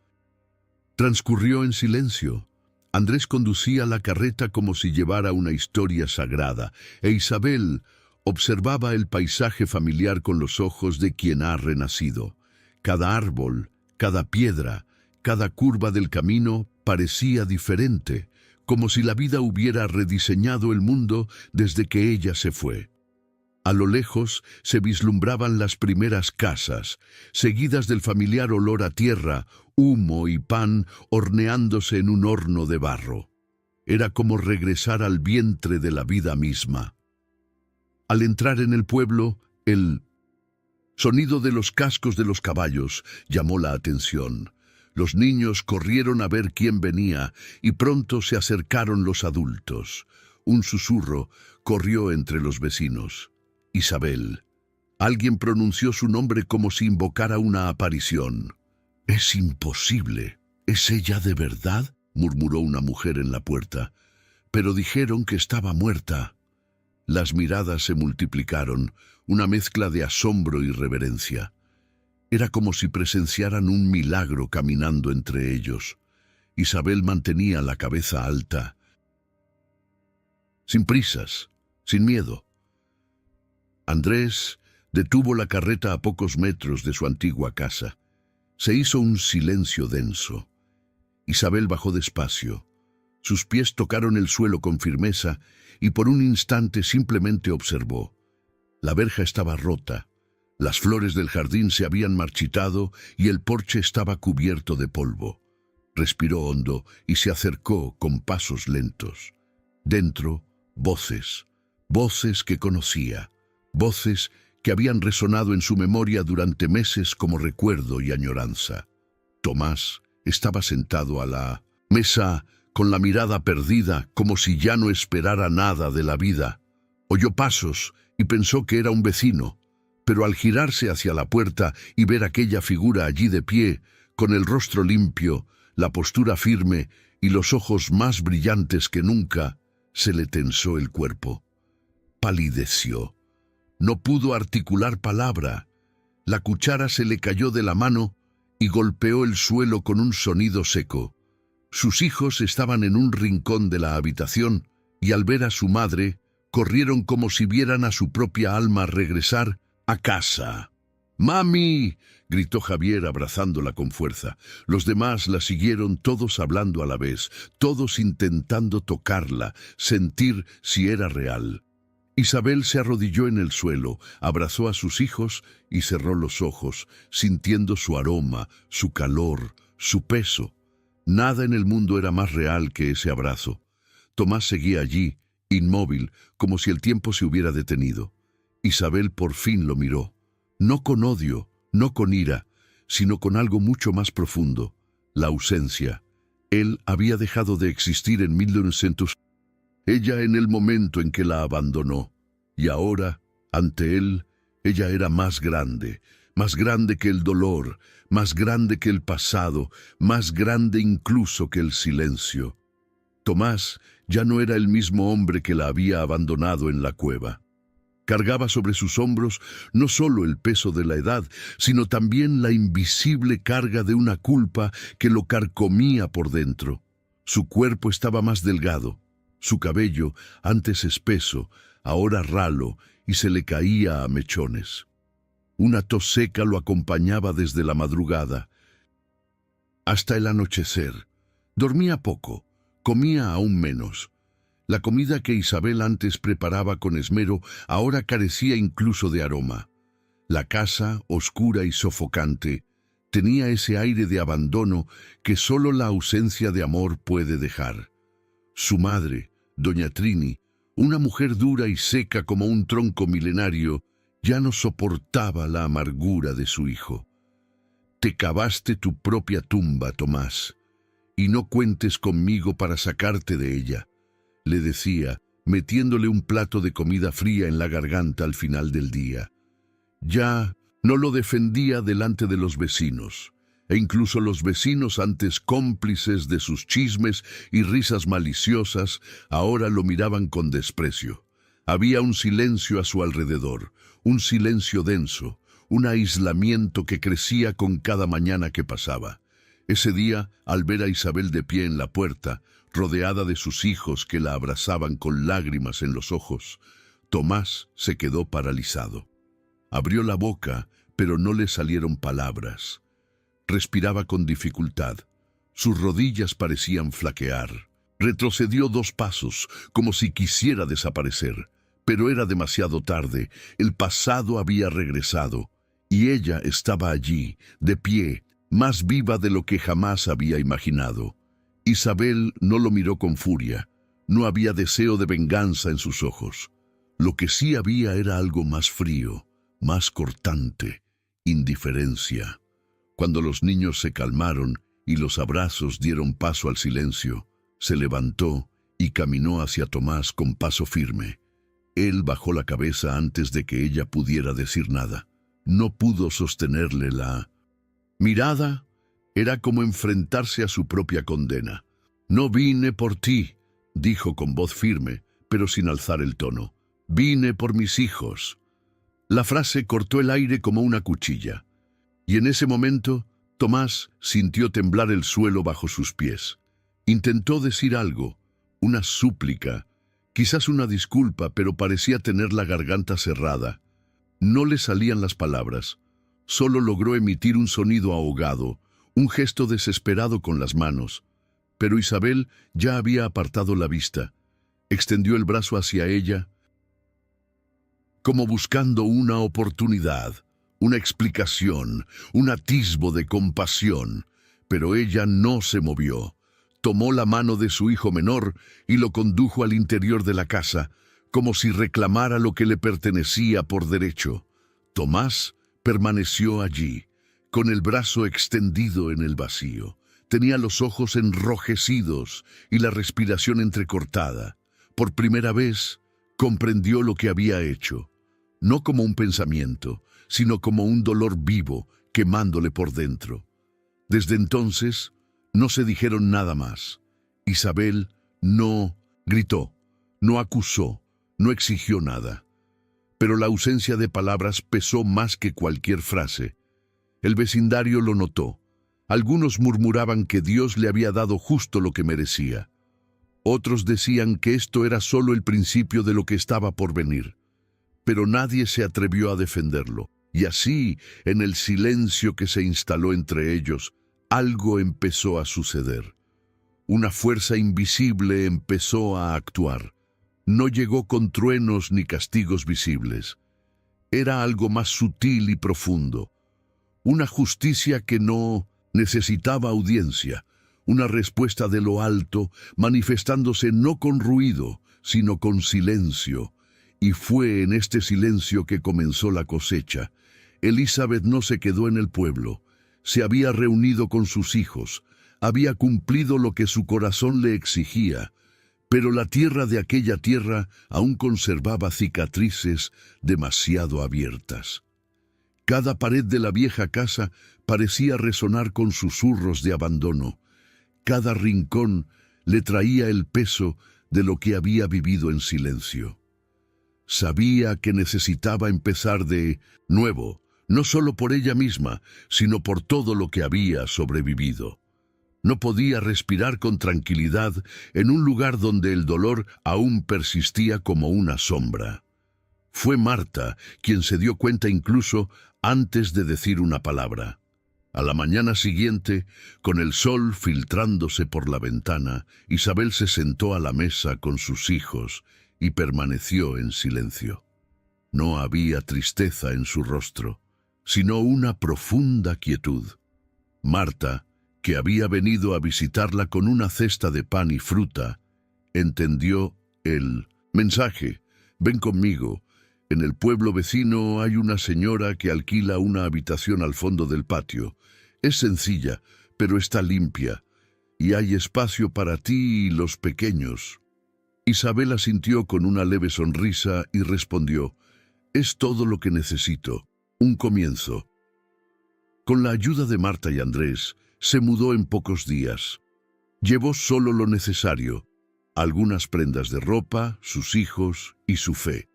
transcurrió en silencio. Andrés conducía la carreta como si llevara una historia sagrada, e Isabel observaba el paisaje familiar con los ojos de quien ha renacido. Cada árbol, cada piedra, cada curva del camino parecía diferente, como si la vida hubiera rediseñado el mundo desde que ella se fue. A lo lejos se vislumbraban las primeras casas, seguidas del familiar olor a tierra, humo y pan horneándose en un horno de barro. Era como regresar al vientre de la vida misma. Al entrar en el pueblo, el sonido de los cascos de los caballos llamó la atención. Los niños corrieron a ver quién venía y pronto se acercaron los adultos. Un susurro corrió entre los vecinos: «Isabel». Alguien pronunció su nombre como si invocara una aparición. «Es imposible. ¿Es ella de verdad?», murmuró una mujer en la puerta. «Pero dijeron que estaba muerta». Las miradas se multiplicaron, una mezcla de asombro y reverencia. Era como si presenciaran un milagro caminando entre ellos. Isabel mantenía la cabeza alta, sin prisas, sin miedo. Andrés detuvo la carreta a pocos metros de su antigua casa. Se hizo un silencio denso. Isabel bajó despacio. Sus pies tocaron el suelo con firmeza y por un instante simplemente observó. La verja estaba rota, las flores del jardín se habían marchitado y el porche estaba cubierto de polvo. Respiró hondo y se acercó con pasos lentos. Dentro, voces, voces que conocía, voces que habían resonado en su memoria durante meses como recuerdo y añoranza. Tomás estaba sentado a la mesa con la mirada perdida, como si ya no esperara nada de la vida. Oyó pasos y pensó que era un vecino, pero al girarse hacia la puerta y ver aquella figura allí de pie, con el rostro limpio, la postura firme y los ojos más brillantes que nunca, se le tensó el cuerpo. Palideció. No pudo articular palabra. La cuchara se le cayó de la mano y golpeó el suelo con un sonido seco. Sus hijos estaban en un rincón de la habitación y al ver a su madre, corrieron como si vieran a su propia alma regresar a casa. ¡Mami!, gritó Javier abrazándola con fuerza. Los demás la siguieron, todos hablando a la vez, todos intentando tocarla, sentir si era real. Isabel se arrodilló en el suelo, abrazó a sus hijos y cerró los ojos, sintiendo su aroma, su calor, su peso. Nada en el mundo era más real que ese abrazo. Tomás seguía allí, inmóvil, como si el tiempo se hubiera detenido. Isabel por fin lo miró. No con odio, no con ira, sino con algo mucho más profundo, la ausencia. Él había dejado de existir en 1900. Ella en el momento en que la abandonó. Y ahora, ante él, ella era más grande que el dolor, más grande que el pasado, más grande incluso que el silencio. Tomás ya no era el mismo hombre que la había abandonado en la cueva. Cargaba sobre sus hombros no solo el peso de la edad, sino también la invisible carga de una culpa que lo carcomía por dentro. Su cuerpo estaba más delgado, su cabello, antes espeso, ahora ralo, y se le caía a mechones. Una tos seca lo acompañaba desde la madrugada hasta el anochecer. Dormía poco, comía aún menos. La comida que Isabel antes preparaba con esmero ahora carecía incluso de aroma. La casa, oscura y sofocante, tenía ese aire de abandono que solo la ausencia de amor puede dejar. Su madre, doña Trini, una mujer dura y seca como un tronco milenario, ya no soportaba la amargura de su hijo. Te cavaste tu propia tumba, Tomás, y no cuentes conmigo para sacarte de ella, le decía, metiéndole un plato de comida fría en la garganta al final del día. Ya no lo defendía delante de los vecinos, e incluso los vecinos, antes cómplices de sus chismes y risas maliciosas, ahora lo miraban con desprecio. Había un silencio a su alrededor, un silencio denso, un aislamiento que crecía con cada mañana que pasaba. Ese día, al ver a Isabel de pie en la puerta, rodeada de sus hijos que la abrazaban con lágrimas en los ojos, Tomás se quedó paralizado. Abrió la boca, pero no le salieron palabras. Respiraba con dificultad. Sus rodillas parecían flaquear. Retrocedió 2 pasos, como si quisiera desaparecer. Pero era demasiado tarde. El pasado había regresado. Y ella estaba allí, de pie, más viva de lo que jamás había imaginado. Isabel no lo miró con furia. No había deseo de venganza en sus ojos. Lo que sí había era algo más frío, más cortante, indiferencia. Cuando los niños se calmaron y los abrazos dieron paso al silencio, se levantó y caminó hacia Tomás con paso firme. Él bajó la cabeza antes de que ella pudiera decir nada. No pudo sostenerle la mirada. Era como enfrentarse a su propia condena. «No vine por ti», dijo con voz firme, pero sin alzar el tono. «Vine por mis hijos». La frase cortó el aire como una cuchilla. Y en ese momento, Tomás sintió temblar el suelo bajo sus pies. Intentó decir algo, una súplica, quizás una disculpa, pero parecía tener la garganta cerrada. No le salían las palabras. Solo logró emitir un sonido ahogado, un gesto desesperado con las manos. Pero Isabel ya había apartado la vista. Extendió el brazo hacia ella, como buscando una oportunidad, una explicación, un atisbo de compasión. Pero ella no se movió. Tomó la mano de su hijo menor y lo condujo al interior de la casa, como si reclamara lo que le pertenecía por derecho. Tomás permaneció allí, con el brazo extendido en el vacío. Tenía los ojos enrojecidos y la respiración entrecortada. Por primera vez, comprendió lo que había hecho, no como un pensamiento, sino como un dolor vivo quemándole por dentro. Desde entonces, no se dijeron nada más. Isabel no gritó, no acusó, no exigió nada. Pero la ausencia de palabras pesó más que cualquier frase. El vecindario lo notó. Algunos murmuraban que Dios le había dado justo lo que merecía. Otros decían que esto era solo el principio de lo que estaba por venir. Pero nadie se atrevió a defenderlo. Y así, en el silencio que se instaló entre ellos, algo empezó a suceder. Una fuerza invisible empezó a actuar. No llegó con truenos ni castigos visibles. Era algo más sutil y profundo. Una justicia que no necesitaba audiencia. Una respuesta de lo alto, manifestándose no con ruido, sino con silencio. Y fue en este silencio que comenzó la cosecha. Elizabeth no se quedó en el pueblo. Se había reunido con sus hijos. Había cumplido lo que su corazón le exigía. Pero la tierra de aquella tierra aún conservaba cicatrices demasiado abiertas. Cada pared de la vieja casa parecía resonar con susurros de abandono. Cada rincón le traía el peso de lo que había vivido en silencio. Sabía que necesitaba empezar de nuevo, no solo por ella misma, sino por todo lo que había sobrevivido. No podía respirar con tranquilidad en un lugar donde el dolor aún persistía como una sombra. Fue Marta quien se dio cuenta incluso antes de decir una palabra. A la mañana siguiente, con el sol filtrándose por la ventana, Isabel se sentó a la mesa con sus hijos y permaneció en silencio. No había tristeza en su rostro, sino una profunda quietud. Marta, que había venido a visitarla con una cesta de pan y fruta, entendió el mensaje. Ven conmigo. En el pueblo vecino hay una señora que alquila una habitación al fondo del patio. Es sencilla, pero está limpia, y hay espacio para ti y los pequeños. Isabel asintió con una leve sonrisa y respondió: es todo lo que necesito, un comienzo. Con la ayuda de Marta y Andrés, se mudó en pocos días. Llevó solo lo necesario, algunas prendas de ropa, sus hijos y su fe.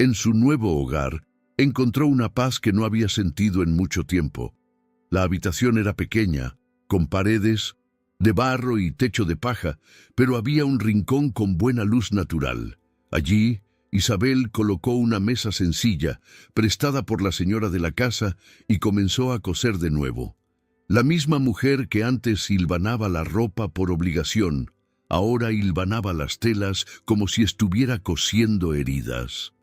En su nuevo hogar, encontró una paz que no había sentido en mucho tiempo. La habitación era pequeña, con paredes de barro y techo de paja, pero había un rincón con buena luz natural. Allí, Isabel colocó una mesa sencilla, prestada por la señora de la casa, y comenzó a coser de nuevo. La misma mujer que antes hilvanaba la ropa por obligación, ahora hilvanaba las telas como si estuviera cosiendo heridas.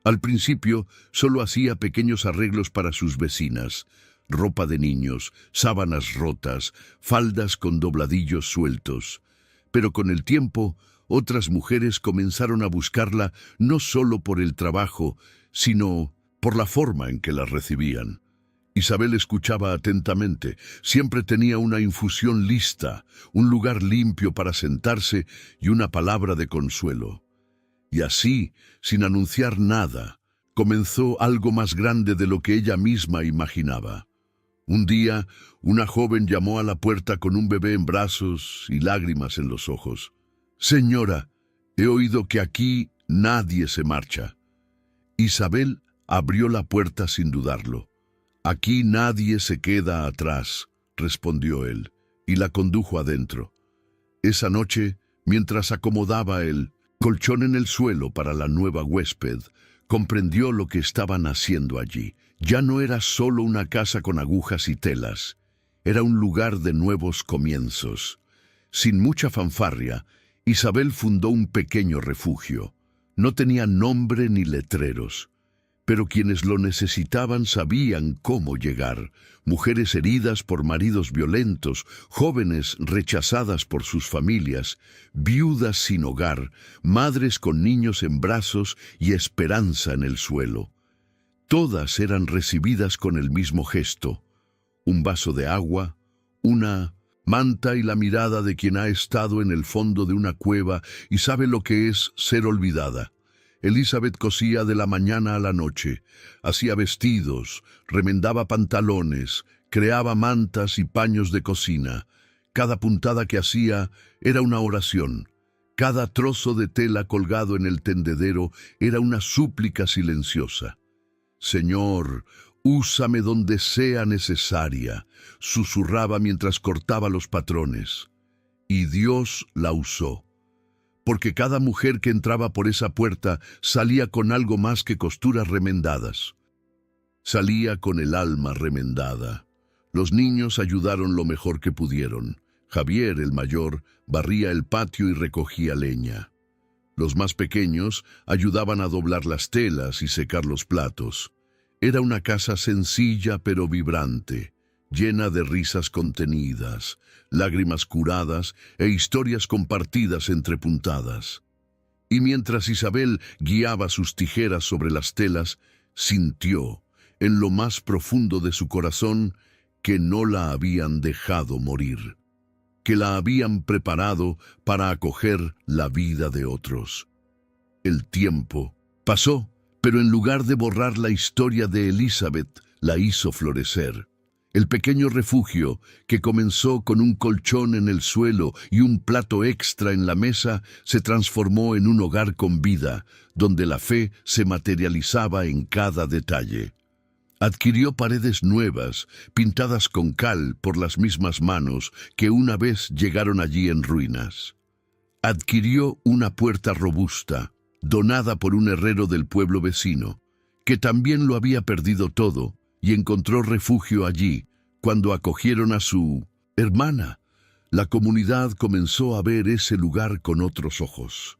Al principio, solo hacía pequeños arreglos para sus vecinas: ropa de niños, sábanas rotas, faldas con dobladillos sueltos. Pero con el tiempo, otras mujeres comenzaron a buscarla no solo por el trabajo, sino por la forma en que la recibían. Isabel escuchaba atentamente. Siempre tenía una infusión lista, un lugar limpio para sentarse y una palabra de consuelo. Y así, sin anunciar nada, comenzó algo más grande de lo que ella misma imaginaba. Un día, una joven llamó a la puerta con un bebé en brazos y lágrimas en los ojos. «Señora, he oído que aquí nadie se marcha». Isabel abrió la puerta sin dudarlo. «Aquí nadie se queda atrás», respondió él, y la condujo adentro. Esa noche, mientras acomodaba el colchón en el suelo para la nueva huésped, comprendió lo que estaban haciendo allí. Ya no era solo una casa con agujas y telas, era un lugar de nuevos comienzos. Sin mucha fanfarria, Isabel fundó un pequeño refugio. No tenía nombre ni letreros, pero quienes lo necesitaban sabían cómo llegar. Mujeres heridas por maridos violentos, jóvenes rechazadas por sus familias, viudas sin hogar, madres con niños en brazos y esperanza en el suelo. Todas eran recibidas con el mismo gesto: un vaso de agua, una manta y la mirada de quien ha estado en el fondo de una cueva y sabe lo que es ser olvidada. Elizabeth cosía de la mañana a la noche, hacía vestidos, remendaba pantalones, creaba mantas y paños de cocina. Cada puntada que hacía era una oración. Cada trozo de tela colgado en el tendedero era una súplica silenciosa. «Señor, úsame donde sea necesaria», susurraba mientras cortaba los patrones. Y Dios la usó, porque cada mujer que entraba por esa puerta salía con algo más que costuras remendadas. Salía con el alma remendada. Los niños ayudaron lo mejor que pudieron. Javier, el mayor, barría el patio y recogía leña. Los más pequeños ayudaban a doblar las telas y secar los platos. Era una casa sencilla pero vibrante, llena de risas contenidas, lágrimas curadas e historias compartidas entre puntadas. Y mientras Isabel guiaba sus tijeras sobre las telas, sintió, en lo más profundo de su corazón, que no la habían dejado morir, que la habían preparado para acoger la vida de otros. El tiempo pasó, pero en lugar de borrar la historia de Elizabeth, la hizo florecer. El pequeño refugio, que comenzó con un colchón en el suelo y un plato extra en la mesa, se transformó en un hogar con vida, donde la fe se materializaba en cada detalle. Adquirió paredes nuevas, pintadas con cal por las mismas manos que una vez llegaron allí en ruinas. Adquirió una puerta robusta, donada por un herrero del pueblo vecino, que también lo había perdido todo, y encontró refugio allí, cuando acogieron a su hermana. La comunidad comenzó a ver ese lugar con otros ojos.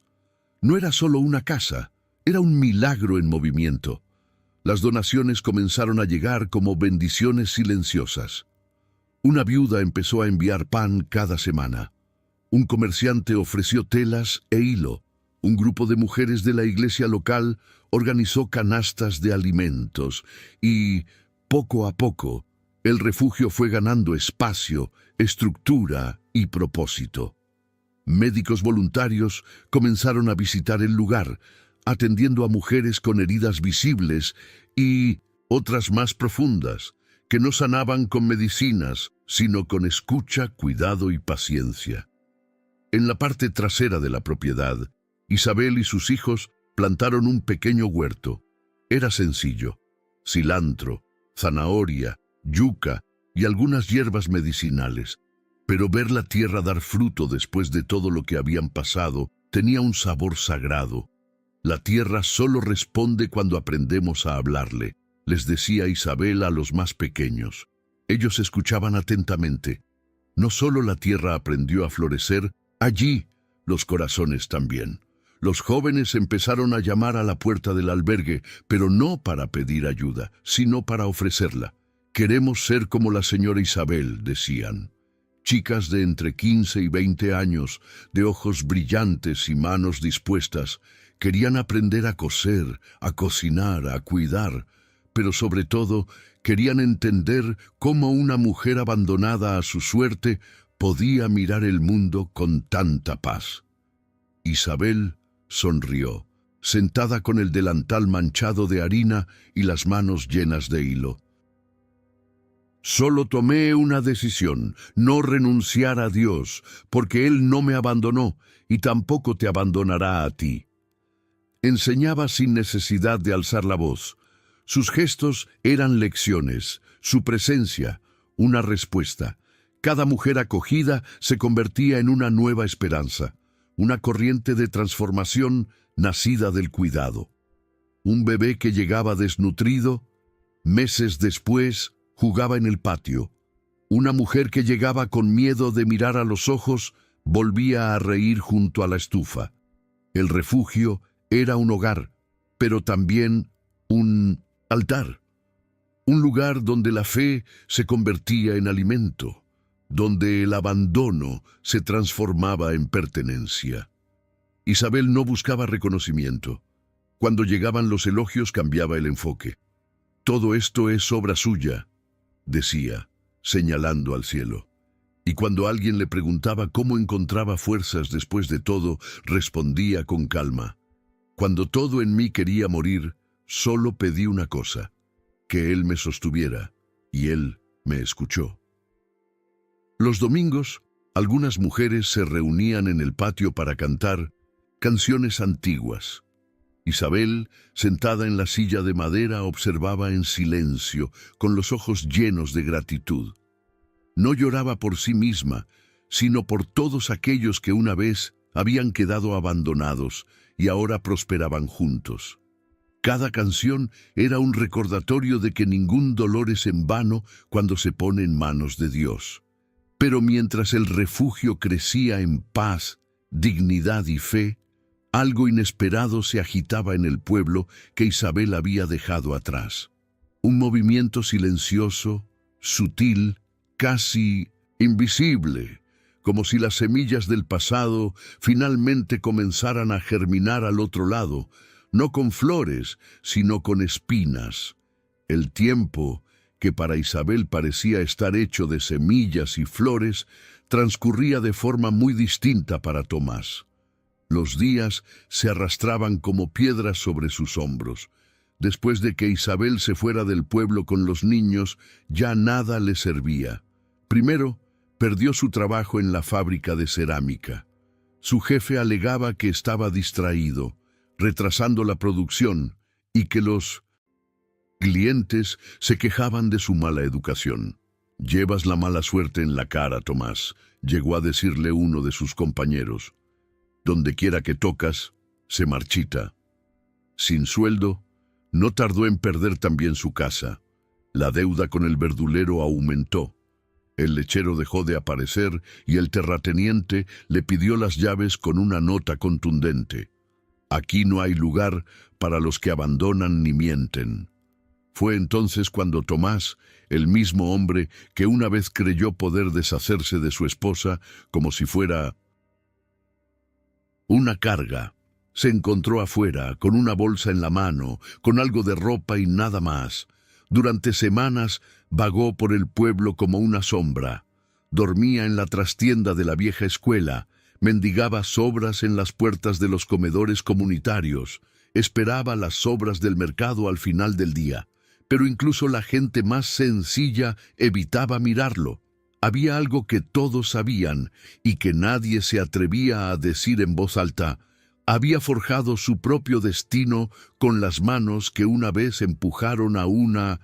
No era solo una casa, era un milagro en movimiento. Las donaciones comenzaron a llegar como bendiciones silenciosas. Una viuda empezó a enviar pan cada semana. Un comerciante ofreció telas e hilo. Un grupo de mujeres de la iglesia local organizó canastas de alimentos y, poco a poco, el refugio fue ganando espacio, estructura y propósito. Médicos voluntarios comenzaron a visitar el lugar, atendiendo a mujeres con heridas visibles y otras más profundas, que no sanaban con medicinas, sino con escucha, cuidado y paciencia. En la parte trasera de la propiedad, Isabel y sus hijos plantaron un pequeño huerto. Era sencillo: cilantro, zanahoria, yuca y algunas hierbas medicinales. Pero ver la tierra dar fruto después de todo lo que habían pasado tenía un sabor sagrado. La tierra solo responde cuando aprendemos a hablarle, les decía Isabel a los más pequeños. Ellos escuchaban atentamente. No solo la tierra aprendió a florecer, allí los corazones también. Los jóvenes empezaron a llamar a la puerta del albergue, pero no para pedir ayuda, sino para ofrecerla. «Queremos ser como la señora Isabel», decían. Chicas de entre 15 y 20 años, de ojos brillantes y manos dispuestas, querían aprender a coser, a cocinar, a cuidar, pero sobre todo querían entender cómo una mujer abandonada a su suerte podía mirar el mundo con tanta paz. Isabel sonrió, sentada con el delantal manchado de harina y las manos llenas de hilo. «Solo tomé una decisión: no renunciar a Dios, porque Él no me abandonó y tampoco te abandonará a ti». Enseñaba sin necesidad de alzar la voz. Sus gestos eran lecciones, su presencia una respuesta. Cada mujer acogida se convertía en una nueva esperanza, una corriente de transformación nacida del cuidado. Un bebé que llegaba desnutrido, meses después, jugaba en el patio. Una mujer que llegaba con miedo de mirar a los ojos, volvía a reír junto a la estufa. El refugio era un hogar, pero también un altar, un lugar donde la fe se convertía en alimento, donde el abandono se transformaba en pertenencia. Isabel no buscaba reconocimiento. Cuando llegaban los elogios cambiaba el enfoque. «Todo esto es obra suya», decía, señalando al cielo. Y cuando alguien le preguntaba cómo encontraba fuerzas después de todo, respondía con calma: «Cuando todo en mí quería morir, solo pedí una cosa, que Él me sostuviera, y Él me escuchó». Los domingos, algunas mujeres se reunían en el patio para cantar canciones antiguas. Isabel, sentada en la silla de madera, observaba en silencio, con los ojos llenos de gratitud. No lloraba por sí misma, sino por todos aquellos que una vez habían quedado abandonados y ahora prosperaban juntos. Cada canción era un recordatorio de que ningún dolor es en vano cuando se pone en manos de Dios. Pero mientras el refugio crecía en paz, dignidad y fe, algo inesperado se agitaba en el pueblo que Isabel había dejado atrás. Un movimiento silencioso, sutil, casi invisible, como si las semillas del pasado finalmente comenzaran a germinar al otro lado, no con flores, sino con espinas. El tiempo, que para Isabel parecía estar hecho de semillas y flores, transcurría de forma muy distinta para Tomás. Los días se arrastraban como piedras sobre sus hombros. Después de que Isabel se fuera del pueblo con los niños, ya nada le servía. Primero, perdió su trabajo en la fábrica de cerámica. Su jefe alegaba que estaba distraído, retrasando la producción, y que los clientes se quejaban de su mala educación. «Llevas la mala suerte en la cara, Tomás», llegó a decirle uno de sus compañeros. «Donde quiera que tocas, se marchita». Sin sueldo, no tardó en perder también su casa. La deuda con el verdulero aumentó. El lechero dejó de aparecer y el terrateniente le pidió las llaves con una nota contundente: «Aquí no hay lugar para los que abandonan ni mienten». Fue entonces cuando Tomás, el mismo hombre que una vez creyó poder deshacerse de su esposa como si fuera una carga, se encontró afuera, con una bolsa en la mano, con algo de ropa y nada más. Durante semanas vagó por el pueblo como una sombra. Dormía en la trastienda de la vieja escuela, mendigaba sobras en las puertas de los comedores comunitarios, esperaba las sobras del mercado al final del día. Pero incluso la gente más sencilla evitaba mirarlo. Había algo que todos sabían y que nadie se atrevía a decir en voz alta: había forjado su propio destino con las manos que una vez empujaron a una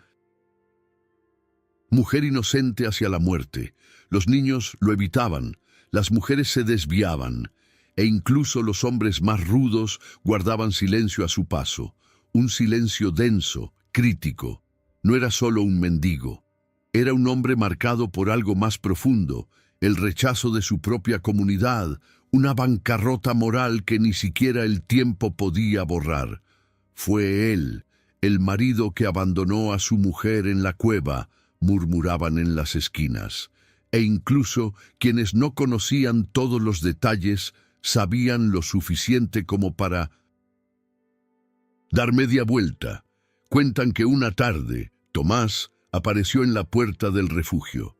mujer inocente hacia la muerte. Los niños lo evitaban, las mujeres se desviaban, e incluso los hombres más rudos guardaban silencio a su paso. Un silencio denso, crítico. No era solo un mendigo. Era un hombre marcado por algo más profundo, el rechazo de su propia comunidad, una bancarrota moral que ni siquiera el tiempo podía borrar. Fue él, el marido que abandonó a su mujer en la cueva, murmuraban en las esquinas, e incluso quienes no conocían todos los detalles sabían lo suficiente como para dar media vuelta. Cuentan que una tarde, Tomás apareció en la puerta del refugio.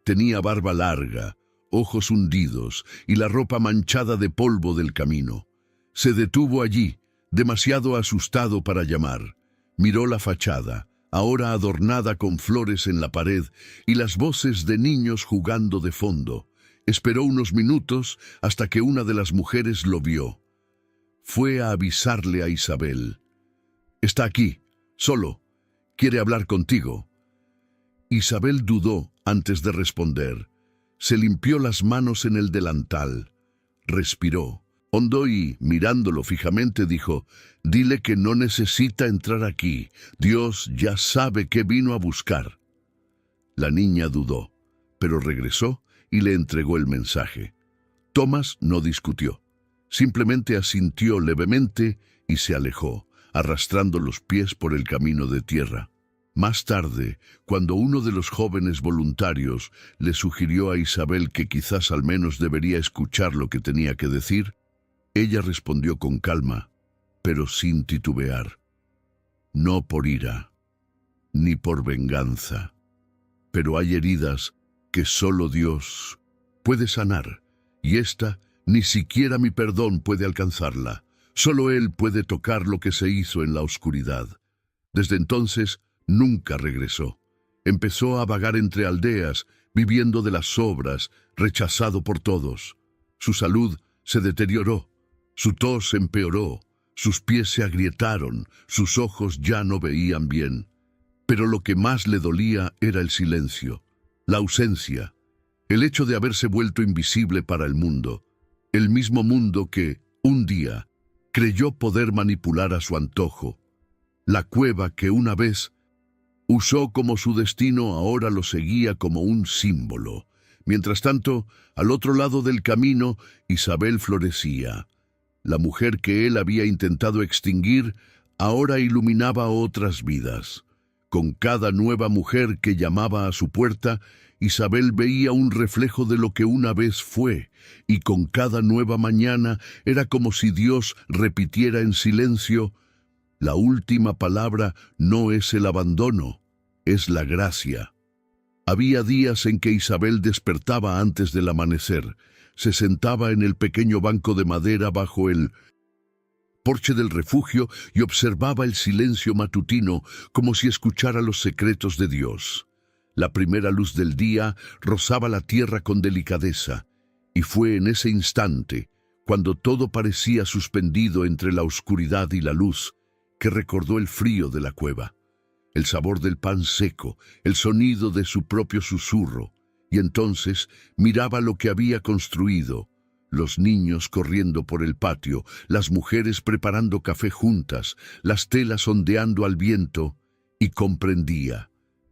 Tenía barba larga, ojos hundidos y la ropa manchada de polvo del camino. Se detuvo allí, demasiado asustado para llamar. Miró la fachada, ahora adornada con flores en la pared y las voces de niños jugando de fondo. Esperó unos minutos hasta que una de las mujeres lo vio. Fue a avisarle a Isabel. «Está aquí, solo. Quiere hablar contigo». Isabel dudó antes de responder. Se limpió las manos en el delantal. Respiró hondo y, mirándolo fijamente, dijo: «Dile que no necesita entrar aquí. Dios ya sabe qué vino a buscar». La niña dudó, pero regresó y le entregó el mensaje. Tomás no discutió. Simplemente asintió levemente y se alejó, arrastrando los pies por el camino de tierra. Más tarde, cuando uno de los jóvenes voluntarios le sugirió a Isabel que quizás al menos debería escuchar lo que tenía que decir, ella respondió con calma, pero sin titubear: no por ira, ni por venganza, pero hay heridas que solo Dios puede sanar, y esta ni siquiera mi perdón puede alcanzarla. Solo Él puede tocar lo que se hizo en la oscuridad. Desde entonces, nunca regresó. Empezó a vagar entre aldeas, viviendo de las obras, rechazado por todos. Su salud se deterioró, su tos empeoró, sus pies se agrietaron, sus ojos ya no veían bien. Pero lo que más le dolía era el silencio, la ausencia, el hecho de haberse vuelto invisible para el mundo, el mismo mundo que, un día, creyó poder manipular a su antojo. La cueva que una vez usó como su destino ahora lo seguía como un símbolo. Mientras tanto, al otro lado del camino, Isabel florecía. La mujer que él había intentado extinguir ahora iluminaba otras vidas. Con cada nueva mujer que llamaba a su puerta, Isabel veía un reflejo de lo que una vez fue, y con cada nueva mañana era como si Dios repitiera en silencio: la última palabra no es el abandono, es la gracia. Había días en que Isabel despertaba antes del amanecer, se sentaba en el pequeño banco de madera bajo el porche del refugio y observaba el silencio matutino como si escuchara los secretos de Dios. La primera luz del día rozaba la tierra con delicadeza, y fue en ese instante, cuando todo parecía suspendido entre la oscuridad y la luz, que recordó el frío de la cueva, el sabor del pan seco, el sonido de su propio susurro, y entonces miraba lo que había construido: los niños corriendo por el patio, las mujeres preparando café juntas, las telas ondeando al viento, y comprendía: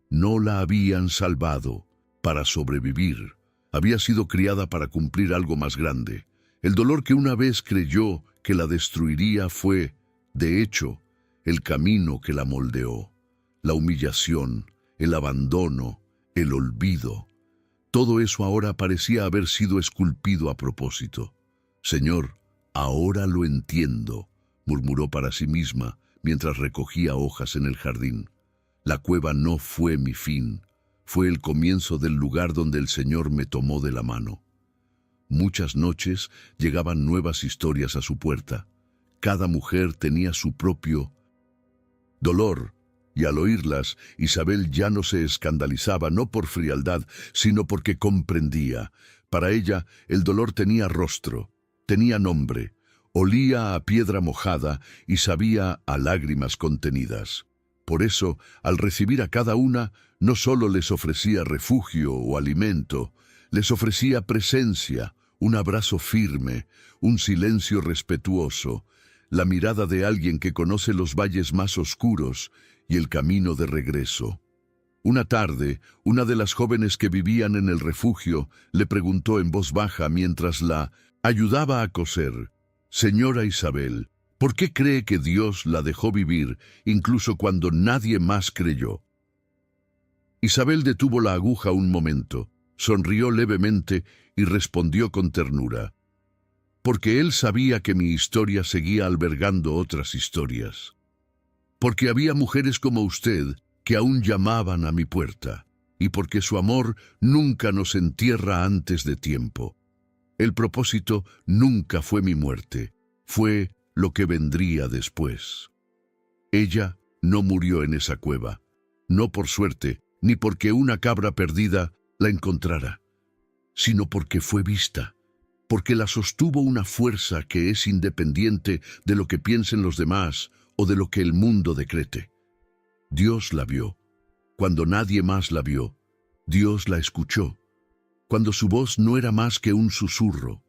no la habían salvado para sobrevivir, había sido criada para cumplir algo más grande. El dolor que una vez creyó que la destruiría fue, de hecho, el camino que la moldeó. La humillación, el abandono, el olvido. Todo eso ahora parecía haber sido esculpido a propósito. «Señor, ahora lo entiendo», murmuró para sí misma mientras recogía hojas en el jardín. La cueva no fue mi fin, fue el comienzo del lugar donde el Señor me tomó de la mano. Muchas noches llegaban nuevas historias a su puerta. Cada mujer tenía su propio dolor, y al oírlas, Isabel ya no se escandalizaba, no por frialdad, sino porque comprendía. Para ella, el dolor tenía rostro, tenía nombre, olía a piedra mojada y sabía a lágrimas contenidas. Por eso, al recibir a cada una, no solo les ofrecía refugio o alimento, les ofrecía presencia, un abrazo firme, un silencio respetuoso, la mirada de alguien que conoce los valles más oscuros y el camino de regreso. Una tarde, una de las jóvenes que vivían en el refugio le preguntó en voz baja mientras la ayudaba a coser: «Señora Isabel, ¿por qué cree que Dios la dejó vivir incluso cuando nadie más creyó?» Isabel detuvo la aguja un momento, sonrió levemente y respondió con ternura: «Porque Él sabía que mi historia seguía albergando otras historias. Porque había mujeres como usted que aún llamaban a mi puerta, y porque su amor nunca nos entierra antes de tiempo. El propósito nunca fue mi muerte, fue lo que vendría después». Ella no murió en esa cueva, no por suerte, ni porque una cabra perdida la encontrara, sino porque fue vista, porque la sostuvo una fuerza que es independiente de lo que piensen los demás o de lo que el mundo decrete. Dios la vio. Cuando nadie más la vio, Dios la escuchó. Cuando su voz no era más que un susurro,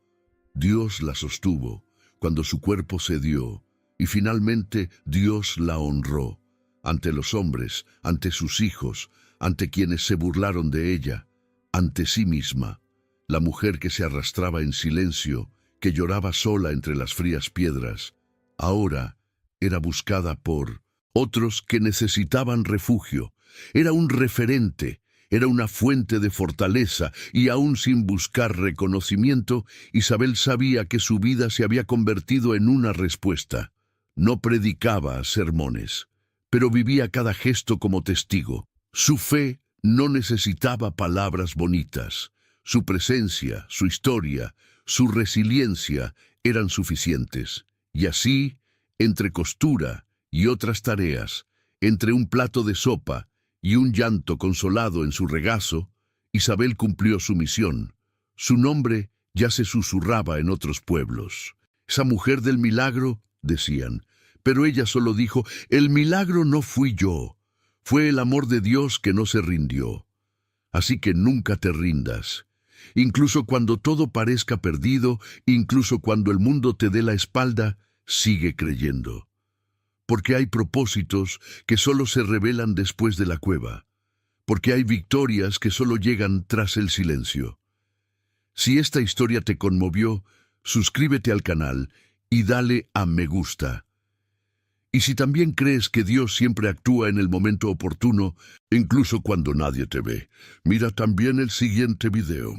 Dios la sostuvo. Cuando su cuerpo cedió, y finalmente Dios la honró, ante los hombres, ante sus hijos, ante quienes se burlaron de ella, ante sí misma, la mujer que se arrastraba en silencio, que lloraba sola entre las frías piedras, ahora era buscada por otros que necesitaban refugio. Era un referente, era una fuente de fortaleza, y aún sin buscar reconocimiento, Isabel sabía que su vida se había convertido en una respuesta. No predicaba sermones, pero vivía cada gesto como testigo. Su fe no necesitaba palabras bonitas. Su presencia, su historia, su resiliencia eran suficientes. Y así, entre costura y otras tareas, entre un plato de sopa y un llanto consolado en su regazo, Isabel cumplió su misión. Su nombre ya se susurraba en otros pueblos. Esa mujer del milagro, decían, pero ella solo dijo, el milagro no fui yo, fue el amor de Dios que no se rindió. Así que nunca te rindas. Incluso cuando todo parezca perdido, incluso cuando el mundo te dé la espalda, sigue creyendo. Porque hay propósitos que solo se revelan después de la cueva. Porque hay victorias que solo llegan tras el silencio. Si esta historia te conmovió, suscríbete al canal y dale a me gusta. Y si también crees que Dios siempre actúa en el momento oportuno, incluso cuando nadie te ve, mira también el siguiente video.